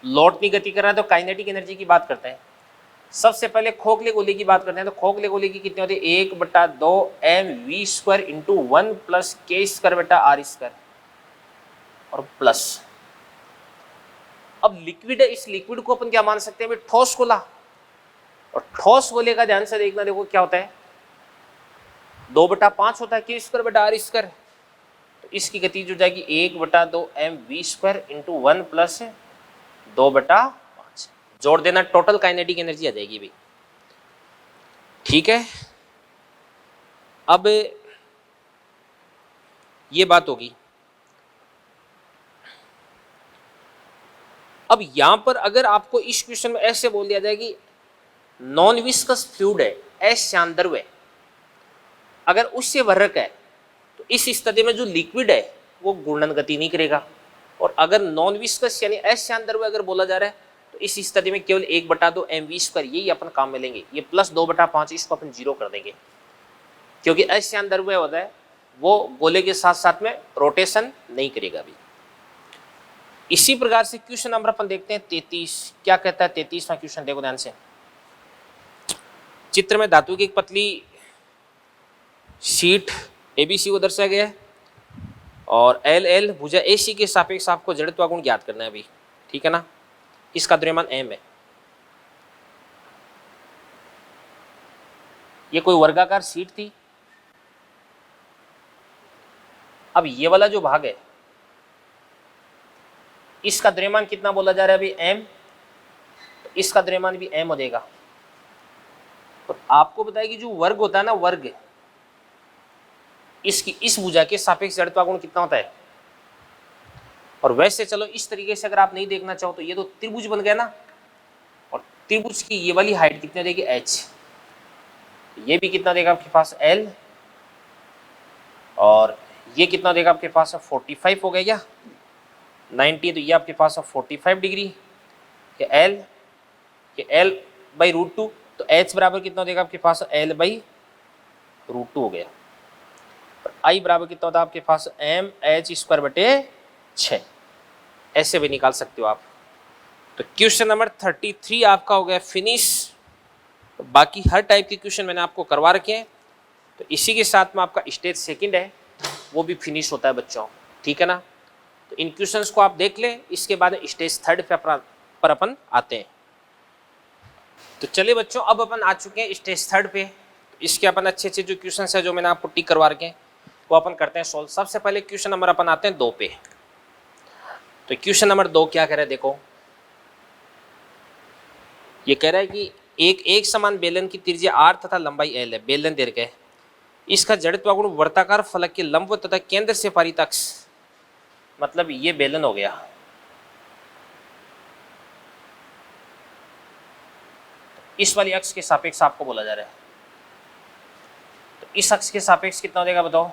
लौटनी गति कर रहा है तो काइनेटिक एनर्जी की बात करते हैं। सबसे पहले खोखले गोले की बात करते हैं, तो खोखले गोले की कितनी होती है 1/2 mv स्क्वायर इंटू 1 प्लस के स्क्वायर बटा आर स्क्वायर और प्लस। अब लिक्विड है, इस लिक्विड को अपन क्या मान सकते हैं ठोस गोला, और ठोस गोले का ध्यान से देखना, देखो क्या होता है 2/5 होता है के स्क्वायर बटा आर स्क्वायर। तो इसकी गति जो जाएगी 1/2 mv स्क्वायर इंटू 1 प्लस 2/5, जोड़ देना, टोटल काइनेटिक एनर्जी आ जाएगी भाई, ठीक है। अब ये बात होगी। अब यहां पर अगर आपको इस क्वेश्चन में ऐसे बोल दिया जाए कि नॉन विस्कस फ्लूइड है, अशांद्रव है, अगर उससे भरक है तो इस स्थिति में जो लिक्विड है वो घूर्णन गति नहीं करेगा। और अगर नॉन विस्कस यानी अशांद्रव अगर बोला जा रहा है तो इस स्थिति में केवल 1/2 mv², यही अपन काम में लेंगे। ये प्लस 2/5 इसको अपन जीरो कर देंगे, क्योंकि अशांद्रव होता है वो गोले के साथ साथ में रोटेशन नहीं करेगा अभी। इसी प्रकार से क्वेश्चन नंबर अपन देखते हैं 33। क्या कहता है 33वां क्वेश्चन, देखो ध्यान से। चित्र में धातु की एक पतली शीट एबीसी को दर्शाया गया है और एल एल भुजा एसी के सापेक्ष आपको जड़त्व गुण ज्ञात करना है अभी, ठीक है ना। इसका द्रव्यमान एम है। ये कोई वर्गाकार शीट थी। अब ये वाला जो भाग है इसका द्रव्यमान कितना बोला जा रहा है अभी, एम, तो इसका द्रव्यमान भी एम हो जाएगा। और आपको बताया कि जो वर्ग होता है ना, वर्ग, इसकी इस भुजा के सापेक्ष जड़त्व गुण कितना होता है। और वैसे चलो इस तरीके से अगर आप नहीं देखना चाहो तो ये तो त्रिभुज बन गया ना, और त्रिभुज की ये वाली हाइट कितनी देगी, एच, ये भी कितना देगा आपके पास, एल, और ये कितना देगा आपके पास 45 हो गया क्या, 90, तो ये आपके पास 45 डिग्री। ये एल बाई √2, तो एच बराबर कितना देगा आपके पास, एल बाई √2 हो गया। आई बराबर कितना होता है आपके पास, mh²/6। ऐसे भी निकाल सकते हो आप। तो क्वेश्चन नंबर 33 आपका हो गया फिनिश। तो बाकी हर टाइप के क्वेश्चन मैंने आपको करवा रखे हैं, तो इसी के साथ में आपका स्टेज सेकंड है वो भी फिनिश होता है बच्चों, ठीक है ना। तो इन क्वेश्चंस को आप देख लें, इसके बाद स्टेज थर्ड पर अपन आते हैं। तो चलिए बच्चों, अब अपन आ चुके हैं स्टेज थर्ड पे। तो इसके अपन अच्छे अच्छे जो क्वेश्चन है जो मैंने आपको टिक करवा रखे हैं वो अपन करते हैं सॉल्व। सबसे पहले क्वेश्चन नंबर अपन आते हैं 2 पे। तो क्वेश्चन नंबर 2 क्या कह रहा है, देखो। ये कह रहा है कि एक समान बेलन की त्रिज्या r तथा लंबाई l है। बेलन दीर्घ है, इसका जड़त्व गुण वर्ताकार फलक के लंब तथा केंद्र से पारित अक्ष, मतलब ये बेलन हो गया। इस वाली अक्ष के सापेक्ष आपको बोला जा रहा है। तो इस अक्ष के सापेक्ष कितना हो जाएगा बताओ।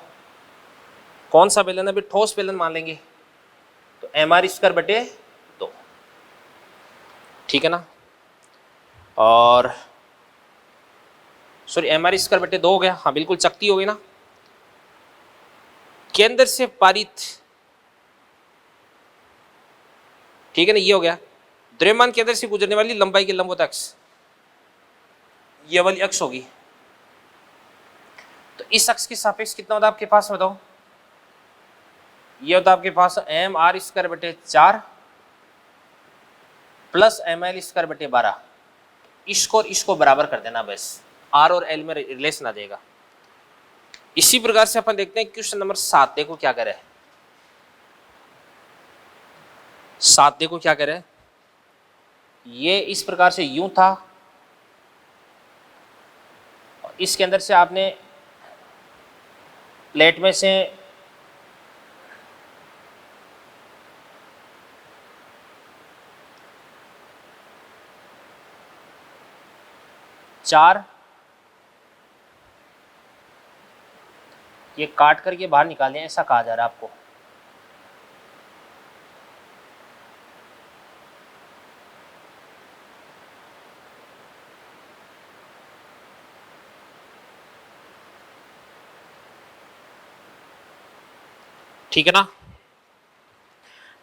कौन सा बेलन, अभी ठोस बेलन मान लेंगे, तो mr²/2, ठीक है ना। और सॉरी mr²/2 हो गया, हाँ बिल्कुल चकती हो गई ना। केंद्र से पारित, ठीक है ना, ये हो गया। द्रव्यमान केंद्र से गुजरने वाली लंबाई के लंबवत अक्ष, ये वाली अक्ष होगी। तो इस अक्ष के सापेक्ष कितना होता है आपके पास बताओ। ये होता है आपके पास mr²/4 प्लस ml²/12। इसको और इसको बराबर कर देना बस, r और l में रिलेशन आ जाएगा। इसी प्रकार से अपन देखते हैं क्वेश्चन नंबर 7। देखो क्या करे 7, देखो क्या करे। ये इस प्रकार से यूं था, इसके अंदर से आपने प्लेट में से चार ये काट करके बाहर निकालें, ऐसा कहा जा रहा है आपको। ठीक है ना।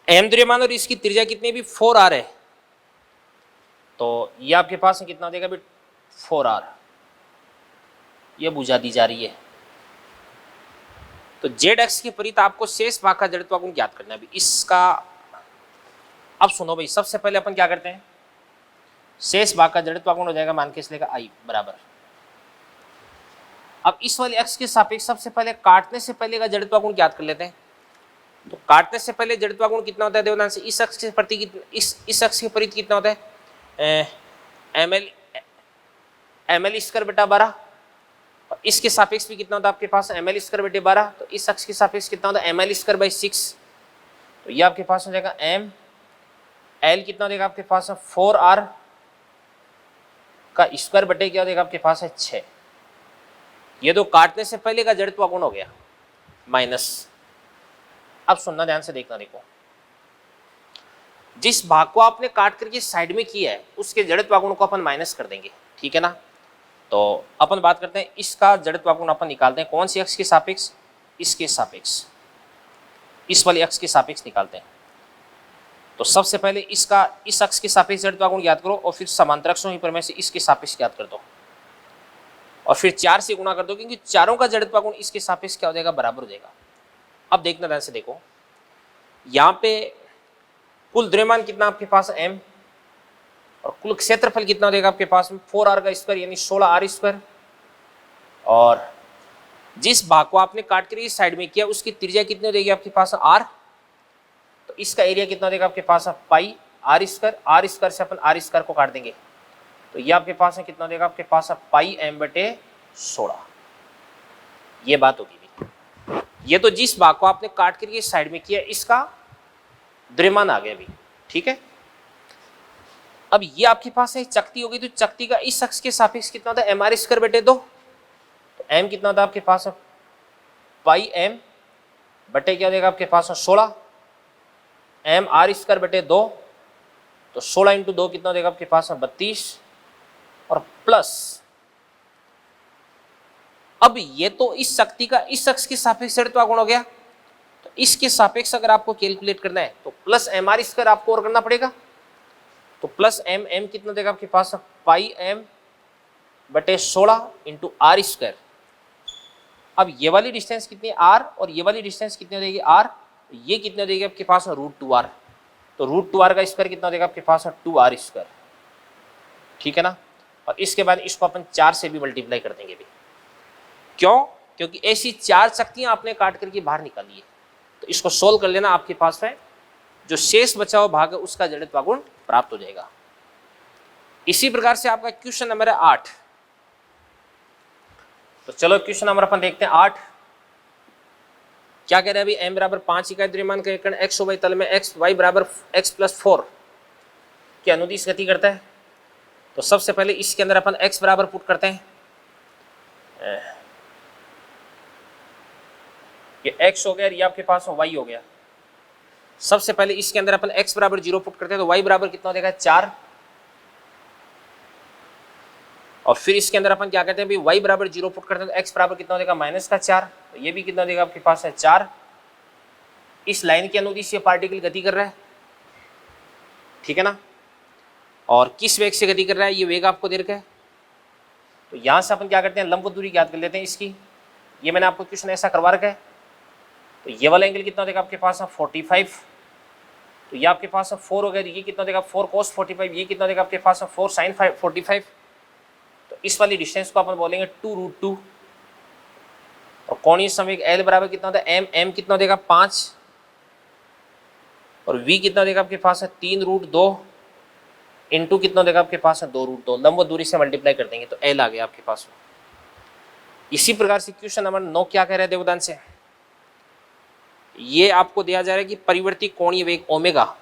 एम द्रव्यमान और इसकी त्रिज्या कितनी भी 4r है, तो ये आपके पास कितना देगा भी 4r, ये बुझा दी जा रही है। तो जेड एक्स के परित आपको शेष भाग का जड़त्व गुण ज्ञात करना है। अभी इसका अब सुनो भाई, सबसे पहले अपन क्या करते हैं, शेष भाग का जड़त्व गुण हो जाएगा मान के इसलिए आई बराबर। अब इस वाले एक्स के सापेक्ष सबसे पहले काटने से पहले का जड़त्व गुण ज्ञात कर लेते हैं। तो काटने से पहले जड़त्व गुण कितना होता है देवनान से, इस अक्ष के प्रति इस अक्ष के परित कितना होता है ml²/12 और इसके सापेक्ष भी कितना होता है आपके पास एम एल स्क्वायर बटे 12, तो इस अक्ष के सापेक्ष कितना होता है एम एल स्क्वायर बाई 6, तो ये आपके पास हो जाएगा एम एल कितना देगा आपके पास 4r का स्क्वायर बटे क्या देगा आपके पास है 6। ये तो काटने से पहले का जड़त्व गुण हो गया माइनस। अब सुनना ध्यान से देखना, देखो जिस भाग को आपने काट करके साइड में किया है उसके जड़त्व गुण को अपन माइनस कर देंगे, ठीक है ना। तो अपन बात करते हैं इसका जड़त्व गुण अपन निकालते हैं कौन सी अक्ष के सापेक्ष, इसके सापेक्ष, इस वाली अक्ष के सापेक्ष निकालते हैं। तो सबसे पहले इसका इस अक्ष के सापेक्ष जड़त्व गुण ज्ञात करो और फिर समांतर अक्षों ही प्रमेय से इसके सापेक्ष ज्ञात कर दो और फिर 4 से गुणा कर दो, क्योंकि चारों का जड़त्व गुण इसके सापेक्ष क्या हो जाएगा बराबर हो जाएगा। अब देखना ध्यान से देखो, यहाँ पे कुल द्रव्यमान कितना आपके पास m और कुल क्षेत्रफल कितना हो जाएगा आपके पास में 4r का स्क्वायर यानी 16r स्क्वायर, और जिस भाग को आपने काट कर इस साइड में किया उसकी त्रिज्या कितनी हो जाएगी आपके पास r, तो इसका एरिया कितना हो जाएगा आपके पास पाई r स्क्वायर से अपन r स्क्वायर को काट देंगे, तो ये आपके पास है कितना हो जाएगा आपके पास पाई m बटे 16। ये बात होगी भी, ये तो जिस भाग को आपने काट करके इस साइड में किया इसका द्रव्यमान आ गया भी, ठीक है। अब ये आपके पास है चकती होगी, तो चकती का इस अक्ष के सापेक्ष कितना होता है mr स्क्वायर बटे 2, तो m कितना होता है आपके पास पाई m बटे क्या हो जाएगा आपके पास 16 m r स्क्वायर बटे 2, तो 16 इंटू 2 कितना हो जाएगा आपके पास 32 और प्लस, अब ये तो इस शक्ति का इस अक्ष के सापेक्ष जड़त्व गुण हो गया, तो इसके सापेक्ष अगर आपको कैलकुलेट करना है तो प्लस एम आर स्क्वायर आपको और करना पड़ेगा, तो प्लस एम एम कितना देगा आपके पास पाई एम बटे 16 इंटू आर स्क्वायर। अब ये वाली डिस्टेंस कितनी है आर और ये वाली डिस्टेंस कितनी हो जाएगी आर, ये कितनी हो जाएगी आपके पास √2r, तो √2r का स्क्वायर कितना हो जाएगा आपके पास 2r स्क्वायर, ठीक है ना। और इसके बाद इसको अपन 4 से भी मल्टीप्लाई कर देंगे भी, क्यों, क्योंकि ऐसी 4 शक्तियां आपने काट करके बाहर निकाली है, तो इसको सोल्व कर लेना, आपके पास है जो शेष बचा हुआ भाग है उसका जड़त्व गुण प्राप्त हो जाएगा। इसी प्रकार से आपका क्वेश्चन नंबर है 8, तो चलो क्वेश्चन नंबर अपन देखते हैं 8 क्या कह रहा है अभी, m बराबर 5 इकाई द्रव्यमान का एक कण x वाई तल में x y बराबर x+4 की अनुदिश गति करता है। तो सबसे पहले इसके अंदर अपन x बराबर पुट करते हैं, ये x हो गया और ये आपके पास y हो गया। सबसे पहले इसके अंदर अपन x बराबर 0 पुट करते हैं, तो y बराबर कितना हो जाएगा 4, और फिर इसके अंदर अपन क्या कहते हैं भाई y बराबर 0 पुट करते हैं तो x बराबर कितना हो जाएगा -4, तो ये भी कितना हो जाएगा आपके पास है 4। इस लाइन के अनुदिश ये पार्टिकल गति कर रहा है, ठीक है ना, और किस वेग से गति कर रहा है ये वेग आपको दे रखा है। तो यहाँ से अपन क्या करते हैं लंब दूरी ज्ञात कर लेते हैं इसकी, ये मैंने आपको क्वेश्चन ऐसा करवा रखा है। तो ये वाला एंगल कितना देगा आपके पास 45, तो ये आपके पास 4 हो गया, ये कितना देगा 4 cos 45, ये कितना देगा आपके पास 4 sin 45। तो इस वाली डिस्टेंस को अपन बोलेंगे 2√2, और कोणीय संवेग L बराबर कितना होता है m कितना देगा 5, और v कितना देगा आपके पास 3√2 इंटू कितना देगा आपके पास 2√2, लंब दूरी से मल्टीप्लाई कर देंगे तो L आ गया आपके पास। इसी प्रकार से क्वेश्चन नंबर 9 क्या कह रहे हैं देवदान से, ये आपको दिया जा रहा है कि परिवर्ती कोणीय वेग ओमेगा,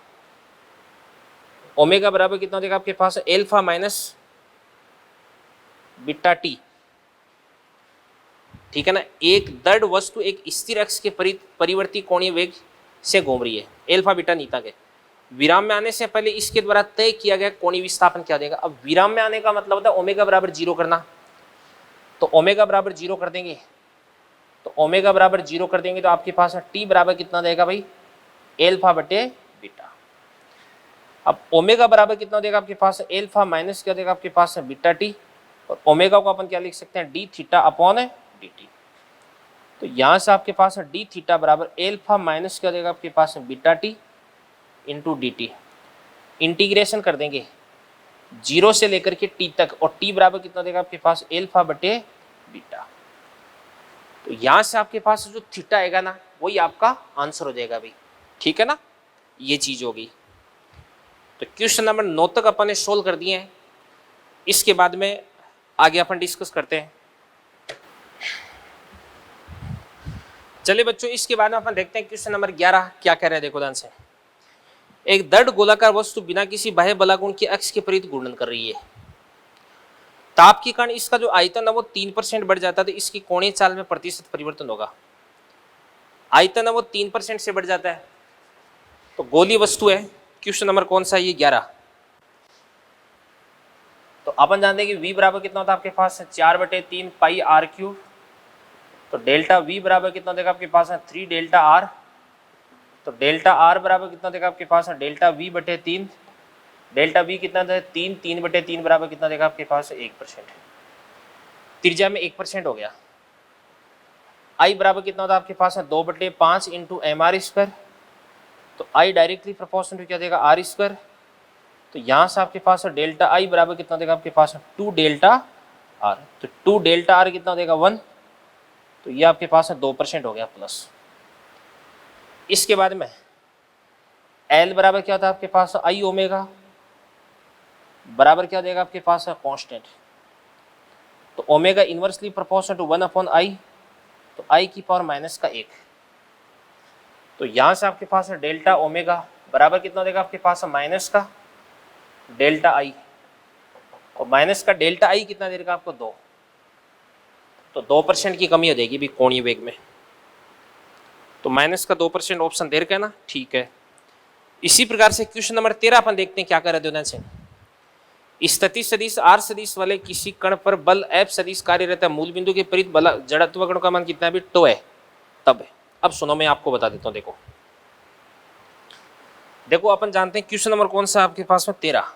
ओमेगा बराबर कितना देगा आपके पास एल्फा माइनस बीटा टी, ठीक है ना। एक दृढ़ वस्तु एक स्थिर अक्ष के परिवर्ती कोणीय वेग से घूम रही है, एल्फा बीटा नीता के। विराम में आने से पहले इसके द्वारा तय किया गया कोणीय विस्थापन क्या देगा। अब विराम में आने का मतलब होता है ओमेगा बराबर 0 करना, तो ओमेगा बराबर 0 कर देंगे, तो ओमेगा बराबर 0 कर देंगे तो आपके पास टी बराबर कितना देगा भाई एल्फा बटे बीटा। अब ओमेगा बराबर कितना देगा आपके पास एल्फा माइनस क्या देगा आपके पास बीटा टी, और ओमेगा को अपन क्या लिख सकते हैं D theta upon D T. तो यहाँ से आपके पास डी थीटा बराबर एल्फा माइनस क्या देगा आपके पास beta T into D T. Integration कर देंगे 0 से लेकर के टी तक, और टी बराबर कितना देगा आपके पास एल्फा बटे बीटा। तो यहाँ से आपके पास जो थीटा आएगा ना वही आपका आंसर हो जाएगा भाई, ठीक है ना, ये चीज होगी। तो क्वेश्चन नंबर 9 तक अपन ने सोल्व कर दिए हैं, इसके बाद में आगे अपन डिस्कस करते हैं। चलिए बच्चों, इसके बाद में अपन देखते हैं क्वेश्चन नंबर 11 क्या कह रहे हैं। देखो ध्यान से, एक दृढ़ गोलाकार वस्तु बिना किसी बाह्य बलागुण के अक्ष के विपरीत घूर्णन कर रही है। ताप के कारण इसका जो आयतन है वो 3% बढ़ जाता है, तो इसकी कोणीय चाल में प्रतिशत परिवर्तन होगा। आयतन है वो 3% से बढ़ जाता है, तो गोलीय वस्तु है। क्वेश्चन नंबर कौन सा है ये? 11। तो अपन जानते हैं कि v बराबर कितना होता है आपके पास? 4/3 पाई आर क्यूब। तो डेल्टा v बराबर कितना देगा आपके पास? 3 डेल्टा आर। तो डेल्टा आर बराबर कितना देगा आपके पास? Delta v/3। डेल्टा v कितना था? 3/3 बराबर कितना देगा आपके पास? 1%। त्रिज्या में 1% हो गया। i बराबर कितना होता है आपके पास? 2/5 इंटू mr²। तो i डायरेक्टली प्रोपोर्शनल टू क्या देगा? r²। तो यहाँ से आपके पास डेल्टा i बराबर कितना देगा आपके पास? 2 डेल्टा r। तो 2 डेल्टा r कितना देगा? 1। तो ये आपके पास 2% हो गया प्लस। इसके बाद में L बराबर क्या होता है आपके पास? I ओमेगा बराबर क्या देगा आपके पास? कांस्टेंट। तो omega inversely proportional to 1/i। तो i की पावर -1। तो यहाँ से आपके पास डेल्टा ओमेगा बराबर कितना देगा आपके पास? माइनस का डेल्टा i, और माइनस का डेल्टा i कितना देगा आपको? 2। तो 2% की कमी हो जाएगी भी कोणीय वेग में। तो माइनस का 2% ऑप्शन दे रखा है ना, ठीक है। इसी प्रकार से क्वेश्चन नंबर 13 अपन देखते हैं क्या कर रहे थे। स्थिति सदिश r सदिश वाले किसी कण पर बल F सदिश कार्य रहता है, मूल बिंदु के विपरीत बल जड़त्व कण का मान कितना है? टो है तब है। अब सुनो, मैं आपको बता देता हूँ। देखो अपन जानते हैं क्वेश्चन नंबर कौन सा आपके पास में? 13।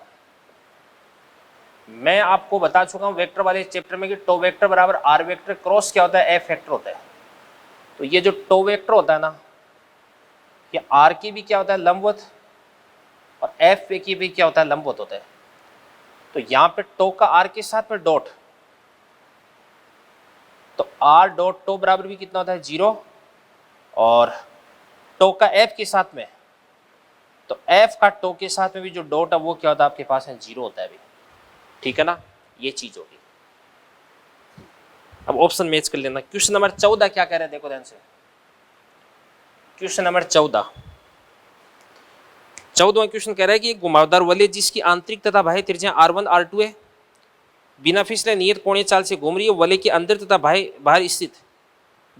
मैं आपको बता चुका हूँ वेक्टर वाले चैप्टर में कि टो वेक्टर बराबर आर वेक्टर क्रॉस क्या होता है? एफ वेक्टर होता है। तो ये जो टो वेक्टर होता है ना, ये आर की भी क्या होता है? लंबवत, और एफ वे की भी क्या होता है? लंबवत होता है। तो यहाँ पे टो का आर के साथ में डॉट, तो आर डॉट टो बराबर भी कितना होता है? 0। और टो का एफ के साथ में, तो एफ का टो के साथ में भी जो डॉट है वो क्या होता है आपके पास? 0 होता है भी, ठीक है ना। ये चीज होगी। अब ऑप्शन मैच कर लेना। क्वेश्चन नंबर 14 क्या कह रहे हैं? देखो ध्यान से, क्वेश्चन नंबर 14वां क्वेश्चन कह रहा है कि एक घुमावदार वलय जिसकी आंतरिक तथा बाह्य त्रिज्या r1 r2 है, बिना फिसले नियत कोणीय चाल से घूम रही है। वलय के अंदर तथा बाहर स्थित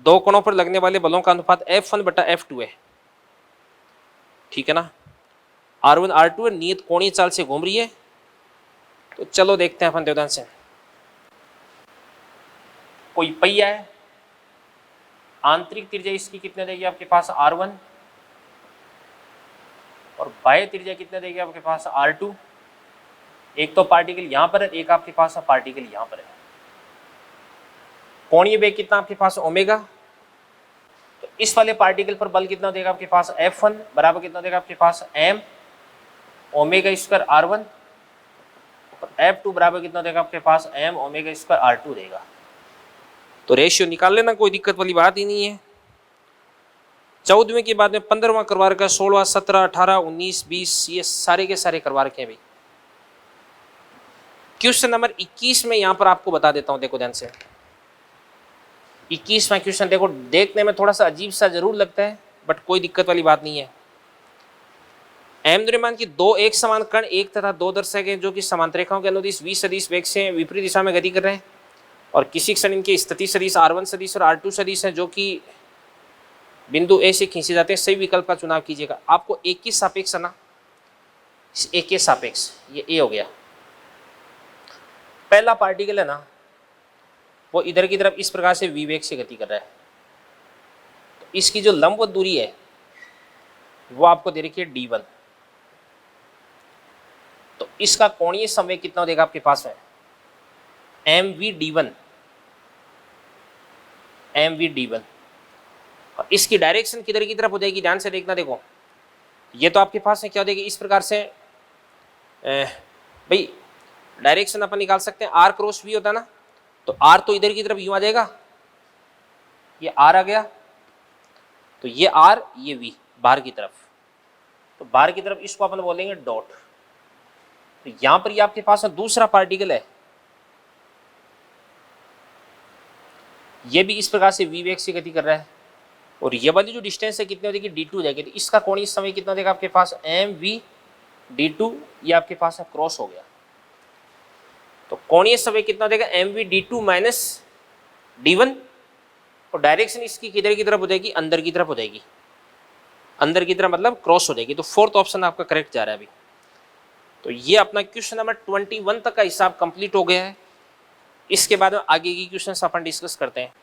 दो कोणों पर लगने वाले बलों का अनुपात F1/F2 है, ठीक है ना। r1 r2 है, नियत कोणीय चाल से घूम रही है। तो चलो देखते हैं अपन देवदान से। कोई पहिया है, आंतरिक त्रिज्या इसकी कितने देगी आपके पास? r1, और बाह्य त्रिज्या कितने देगी आपके पास? r2। एक तो पार्टिकल यहां पर है, एक आपके पास पार्टिकल यहां पर है। कोणीय वेग कितना आपके पास? ओमेगा। तो इस वाले पार्टिकल पर बल कितना देगा आपके पास? F1 बराबर कितना देगा आपके पास? m ओमेगा² r1, और F2 बराबर कितना देगा आपके पास? m ओमेगा² r2 देगा। तो रेशियो निकाल लेना, कोई दिक्कत वाली बात ही नहीं है। 14वें के बाद में 15वां करवा रखा, 16, 17, 18, 19, 20, ये सारे के सारे करवा रखे हैं भाई। क्वेश्चन नंबर 21 में यहां पर आपको बता देता हूं, देखो ध्यान से। 21वां क्वेश्चन देखो, देखने में थोड़ा सा अजीब सा जरूर लगता है, बट कोई दिक्कत वाली बात नहीं है। द्रव्यमान की दो एक समान कण एक तथा दो दर्शक हैं जो कि समांतर रेखाओं के अनुदिश v सदिश वेग से विपरीत दिशा में गति कर रहे हैं, और किसी क्षण इनके स्थिति सदिश r1 सदिश और r2 सदिश हैं जो कि बिंदु ए से खींचे जाते हैं। सही विकल्प का चुनाव कीजिएगा। आपको एक के सापेक्ष ना, एक के सापेक्ष, ये ए हो गया। पहला पार्टिकल है ना, वो इधर की तरफ इस प्रकार से v वेग से गति कर रहा है। तो इसकी जो लंबवत दूरी है वो आपको दे रखी है d1। तो इसका कोणीय संवेग कितना देगा आपके पास में? mv d1। और इसकी डायरेक्शन किधर की तरफ हो जाएगी? ध्यान से देखना। देखो ये तो आपके पास है क्या हो जाएगी? इस प्रकार से भाई डायरेक्शन अपन निकाल सकते हैं, r क्रॉस v होता है ना, तो r तो इधर की तरफ यूं आ जाएगा, ये r आ गया, तो ये r ये v बाहर की तरफ, तो बाहर की तरफ इसको अपन बोलेंगे डॉट। तो यहां पर ये आपके पास दूसरा पार्टिकल है, ये भी इस प्रकार से v वेग से गति कर रहा है। और ये वाली जो डिस्टेंस है कितनी हो जाएगी, d2 हो जाएगी। तो इसका कोणीय समय कितना हो जाएगा आपके पास, mv d2, ये आपके पास है क्रॉस हो गया। तो कोणीय समय कितना हो जाएगा, mv d2 माइनस d1, और डायरेक्शन इसकी किधर की तरफ हो जाएगी, अंदर की तरफ हो जाएगी, अंदर की तरफ मतलब क्रॉस हो जाएगी। तो फोर्थ ऑप्शन आपका करेक्ट जा रहा है अभी। तो ये अपना क्वेश्चन नंबर 21 तक का हिसाब कंप्लीट हो गया है। इसके बाद में आगे की क्वेश्चंस अपन डिस्कस करते हैं।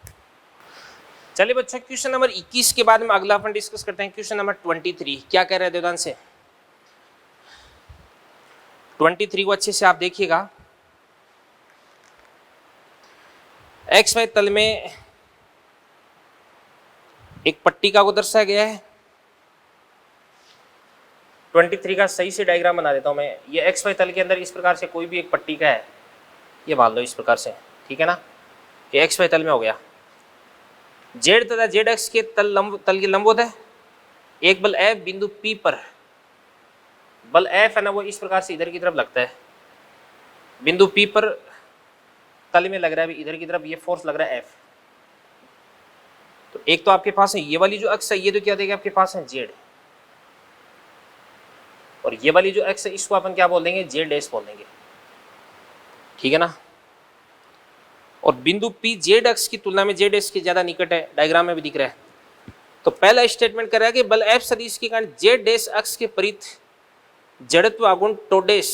चलिए बच्चों, क्वेश्चन नंबर 21 के बाद में अगला अपन डिस्कस करते हैं क्वेश्चन नंबर 23। क्या कह रहे हैं देवदान से, 23 को अच्छे से आप देखिएगा। एक्स वाई तल में एक पट्टिका को दर्शाया गया है। 23 का सही से डायग्राम बना देता हूं मैं। ये एक्स वाई तल के अंदर इस प्रकार से कोई भी एक पट्टिका है, ये मान लो इस प्रकार से, ठीक है ना। ये एक्स वाई तल में हो गया। जेड तथा जेड एक्स के तल के लंबवत है। एक बल एफ बिंदु पी पर, बल एफ है ना वो इस प्रकार से इधर की तरफ लगता है, बिंदु पी पर तल में लग रहा है इधर की तरफ, ये फोर्स लग रहा है एफ। तो एक तो आपके पास है ये वाली जो अक्ष है, ये तो क्या देगा आपके पास है जेड, और ये वाली जो एक्स है इसको अपन क्या बोल देंगे, जेड डैश बोल देंगे, ठीक है ना। और बिंदु पी जेड अक्ष की तुलना में जेड एक्स के ज्यादा निकट है, डायग्राम में भी दिख रहा है। तो पहला स्टेटमेंट कर रहा है कि बल एफ सदिश के कारण जेड डैश अक्ष के परित जड़त्व आगुण टो डैश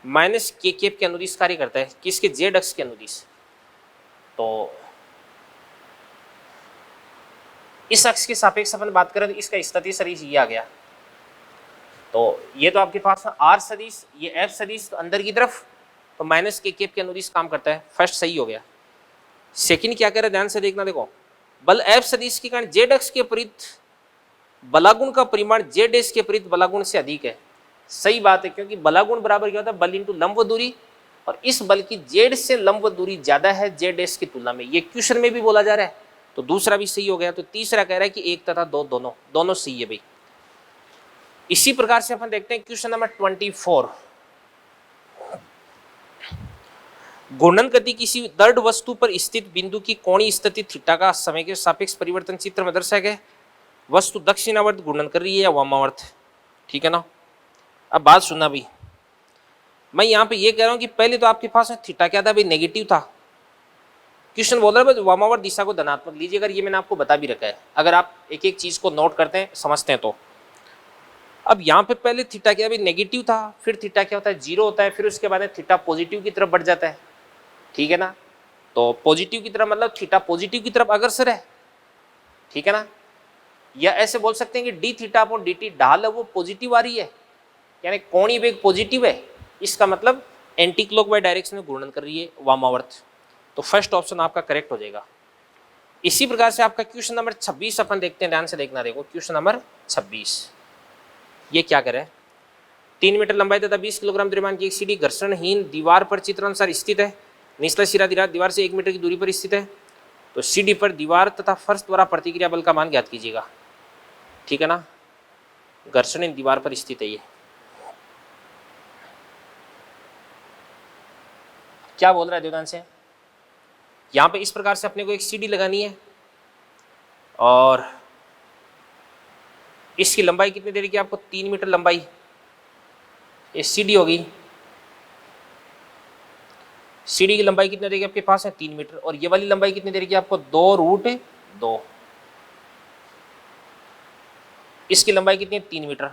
माइनस के केप के अनुदिश कार्य करता है, किसके, जेड अक्ष के अनुदिश। तो इस अक्ष के सापेक्ष अपन बात करें तो इसका स्थिति सदिश ये आ गया। तो ये तो आपके पास आर सदिश, ये एफ सदिश तो अंदर की तरफ, तो माइनस के केप के अनुदिश काम करता है, फर्स्ट सही हो गया। सेकंड क्या कह रहा है, ध्यान से देखना, देखो बल एफ सदिश के कारण जेड अक्ष के परित बलागुण का परिमाण जेड एस के परित बलागुण से अधिक है। सही बात है, क्योंकि बलागुण बराबर क्या होता है, बल इंटू लंब दूरी, और इस बल की जेड से लंब दूरी ज्यादा है जेड एस की तुलना में। ये क्वेश्चन में भी बोला जा रहा है, तो दूसरा भी सही हो गया। तो तीसरा कह रहा है कि एक तथा दो दोनों सही है भाई। इसी प्रकार से अपन देखते हैं क्वेश्चन नंबर 24। घूर्णन गति किसी दृढ़ वस्तु पर स्थित बिंदु की कोणीय स्थिति थीटा का समय के सापेक्ष परिवर्तन चित्र में दर्शाया गया। वस्तु दक्षिणावर्त घूर्णन कर रही है या वामावर्त, ठीक है ना। अब बात सुनना भाई, मैं यहाँ पे ये कह रहा हूँ कि पहले तो आपके पास थीटा क्या था भाई, नेगेटिव था। क्वेश्चन बोल रहा है वामावर्त दिशा को धनात्मक लीजिए, अगर ये मैंने आपको बता भी रखा है, अगर आप एक एक चीज को नोट करते हैं समझते हैं तो। अब यहाँ पे पहले थीटा क्या भाई, नेगेटिव था, फिर थीटा क्या होता है, जीरो होता है, फिर उसके बाद थीटा पॉजिटिव की तरफ बढ़ जाता है, ठीक है ना। तो पॉजिटिव की तरफ मतलब थीटा पॉजिटिव की तरफ अग्रसर है, ठीक है ना। या ऐसे बोल सकते हैं कि D theta upon D T ढाल है वो पॉजिटिव आ रही है, यानी कोणीय वेग पॉजिटिव है, इसका मतलब एंटी क्लॉकवाइज डायरेक्शन में घूर्णन कर रही है वामावर्त। तो फर्स्ट ऑप्शन आपका करेक्ट हो जाएगा। इसी प्रकार से आपका क्वेश्चन नंबर 26 अपन देखते हैं, ध्यान से देखना, देखो क्वेश्चन नंबर 26 ये क्या करे, 3 मीटर लंबाई तथा 20 किलोग्राम द्रव्यमान की एक सीढ़ी घर्षणहीन दीवार पर चित्रानुसार स्थित है। निचला सिरा दीवार से 1 मीटर की दूरी पर स्थित है। तो सीढ़ी पर दीवार तथा फर्श द्वारा प्रतिक्रिया बल का मान ज्ञात कीजिएगा, ठीक है ना। घर्षणहीन दीवार पर स्थित है ये, क्या बोल रहा है देवदान से, यहाँ पे इस प्रकार से अपने को एक सीढ़ी लगानी है, और इसकी लंबाई कितनी देर की आपको, 3 मीटर लंबाई ये सीढ़ी होगी। सीढ़ी की लंबाई कितनी देगी आपके पास है, 3 मीटर, और ये वाली लंबाई कितनी देगी आपको, 2√2। इसकी लंबाई कितनी है, 3 मीटर।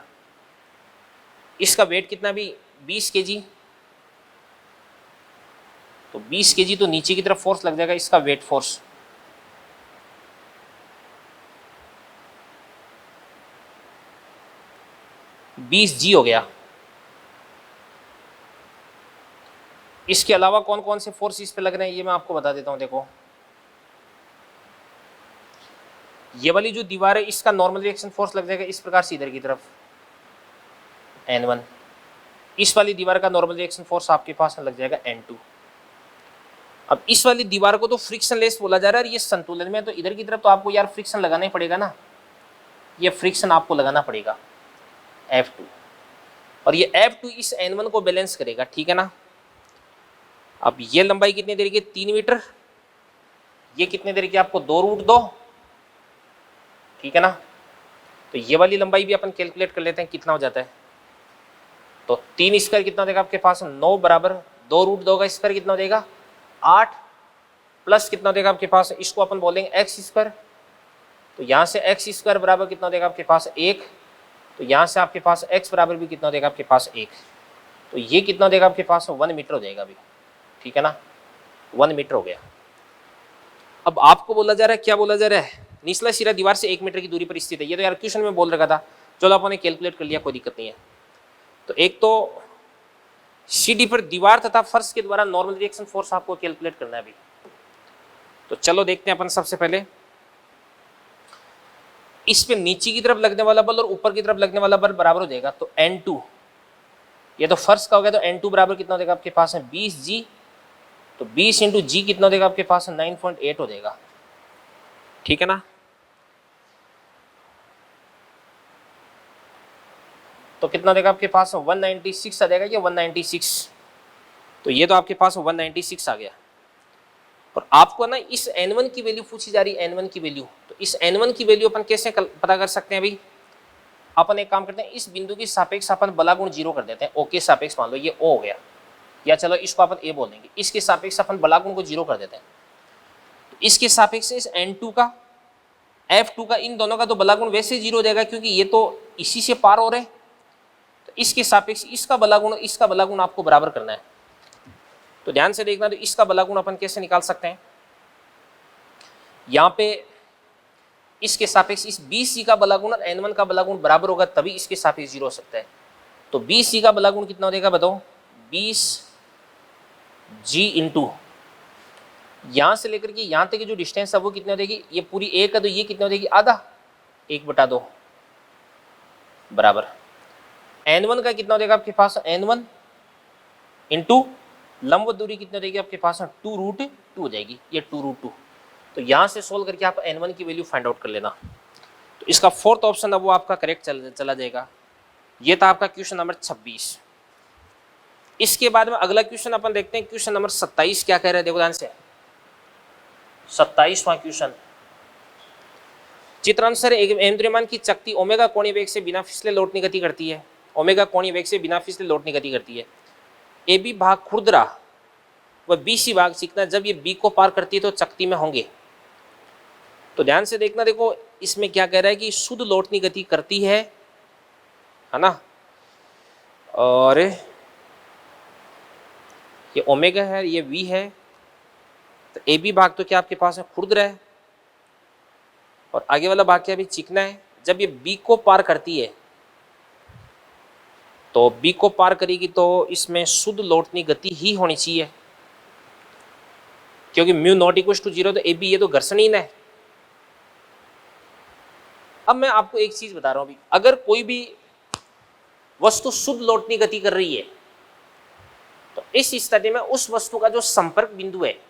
इसका वेट कितना भी, 20 kg। तो 20 kg तो नीचे की तरफ फोर्स लग जाएगा, इसका वेट फोर्स G हो गया। इसके अलावा कौन कौन से फोर्स इस पे लग रहे हैं ये मैं आपको बता देता हूं। देखो ये वाली जो दीवार है इसका नॉर्मल रिएक्शन फोर्स लग जाएगा इस प्रकार से इधर की तरफ N1। इस वाली दीवार का नॉर्मल रिएक्शन फोर्स आपके पास लग जाएगा N2। अब इस वाली दीवार को तो फ्रिक्शन लेस बोला जा रहा है, ये संतुलन में, तो इधर की तरफ तो आपको यार फ्रिक्शन लगाना ही पड़ेगा ना, ये फ्रिक्शन आपको लगाना पड़ेगा F2, और ये F2 इस N1 को बैलेंस करेगा, ठीक है ना। अब ये लंबाई कितनी देर की, 3 मीटर, ये कितने देर की आपको, 2√2, ठीक है ना। तो ये वाली लंबाई भी अपन कैलकुलेट कर लेते हैं कितना हो जाता है। तो 3 स्क्वायर कितना देगा आपके पास 9 बराबर 2 रूट 2 का स्क्वायर कितना देगा 8 प्लस कितना देगा आपके पास, इसको अपन बोलेंगे एक्स स्क्वायर। तो यहाँ से एक्स स्क्वायर बराबर कितना देगा आपके पास 1, तो यहाँ से आपके पास एक्स बराबर भी कितना देगा आपके पास 1। तो ये कितना देगा आपके पास 1 मीटर हो जाएगा अभी, ठीक है ना, 1 मीटर हो गया। अब आपको बोला जा रहा है, क्या बोला जा रहा है, निचला सिरा दीवार से 1 मीटर की दूरी पर स्थित है। ये तो यार क्वेश्चन में बोल रखा था, चलो अपन ने कैलकुलेट कर लिया, कोई दिक्कत नहीं है। तो एक तो सीडी पर दीवार तथा फर्श के द्वारा नॉर्मल रिएक्शन फोर्स आपको कैलकुलेट करना है अभी। तो चलो देखते हैं अपन सबसे पहले इस पे नीचे की तरफ लगने वाला बल और ऊपर की तरफ लगने वाला बल बराबर हो जाएगा। तो N2 ये तो फर्श का हो गया, तो N2 बराबर कितना देगा आपके पास है 20G। तो 20 इंटू जी कितना देगा आपके पास 9.8 हो जाएगा, ठीक है ना। तो कितना देगा आपके पास 196 आ जाएगा, ये 196। तो ये तो आपके पास 196 आ गया। और आपको ना इस N1 की वैल्यू पूछी जा रही है, N1 की वैल्यू। तो इस N1 की वैल्यू अपन कैसे पता कर सकते हैं अभी, अपन एक काम करते हैं, इस बिंदु की सापेक्ष अपन बला गुण 0 कर देते हैं। O के सापेक्ष मान लो ये O हो गया, या चलो इसको अपन A बोलेंगे, इसके सापेक्ष अपन बला गुण को 0 कर देते हैं। तो इसके सापेक्ष इस N2 का F2 का, इन दोनों का तो बला गुण वैसे 0 हो जाएगा क्योंकि ये तो इसी से पार हो रहे। तो इसके सापेक्ष इसका बला गुण इसका बला गुण आपको बराबर करना है। तो ध्यान से देखना, तो इसका बला गुण अपन कैसे निकाल सकते हैं, यहाँ पे इसके सापेक्ष इस 20C का बला गुण और N1 का बला गुण बराबर होगा, तभी इसके सापेक्ष 0 हो सकता है। तो 20C का बला गुण कितना हो जाएगा बताओ, 20G इंटू यहाँ से लेकर के यहाँ तक की जो डिस्टेंस है वो कितनी हो जाएगी, ये पूरी 1 है, तो ये कितनी हो जाएगी आधा 1/2 बराबर N1 का कितना हो जाएगा आपके पास N1 इंटू लंब दूरी कितनी हो जाएगी आपके पास 2√2 हो जाएगी, ये 2√2। तो यहाँ से सोल्व करके आप N1 की वैल्यू फाइंड आउट कर लेना। तो इसका फोर्थ ऑप्शन है वो आपका करेक्ट चला जाएगा। ये था आपका क्वेश्चन नंबर 26। इसके बाद में अगला क्वेश्चन अपन देखते हैं, क्वेश्चन नंबर 27 क्या कह रहे हैं, देखो ध्यान से। 27वां क्वेश्चन, चित्रानुसार एक द्रव्यमान की चकती ओमेगा कोणीय वेग से बिना फिसले लौटने गति करती है। ओमेगा कोणीय वेग से बिना फिसले लौटने गति करती है। ए बी भाग खुरदरा व बी सी भाग चिकना जब ये बी को पार करती है तो चकती में होंगे। तो ध्यान से देखना, देखो इसमें क्या कह रहा है कि शुद्ध लौटनी गति करती है ना, और ये ओमेगा है, ये वी है। तो ए बी भाग तो क्या आपके पास है खुरदरा है, और आगे वाला भाग क्या भी चिकना है। जब ये बी को पार करती है तो बी को पार करेगी तो इसमें शुद्ध लौटनी गति ही होनी चाहिए, क्योंकि म्यू नॉट इक्वल टू 0, तो ए बी ये तो घर्षणहीन है। अब मैं आपको एक चीज बता रहा हूं, अभी अगर कोई भी वस्तु शुद्ध लौटनी गति कर रही है तो इस स्थिति में उस वस्तु का जो संपर्क बिंदु है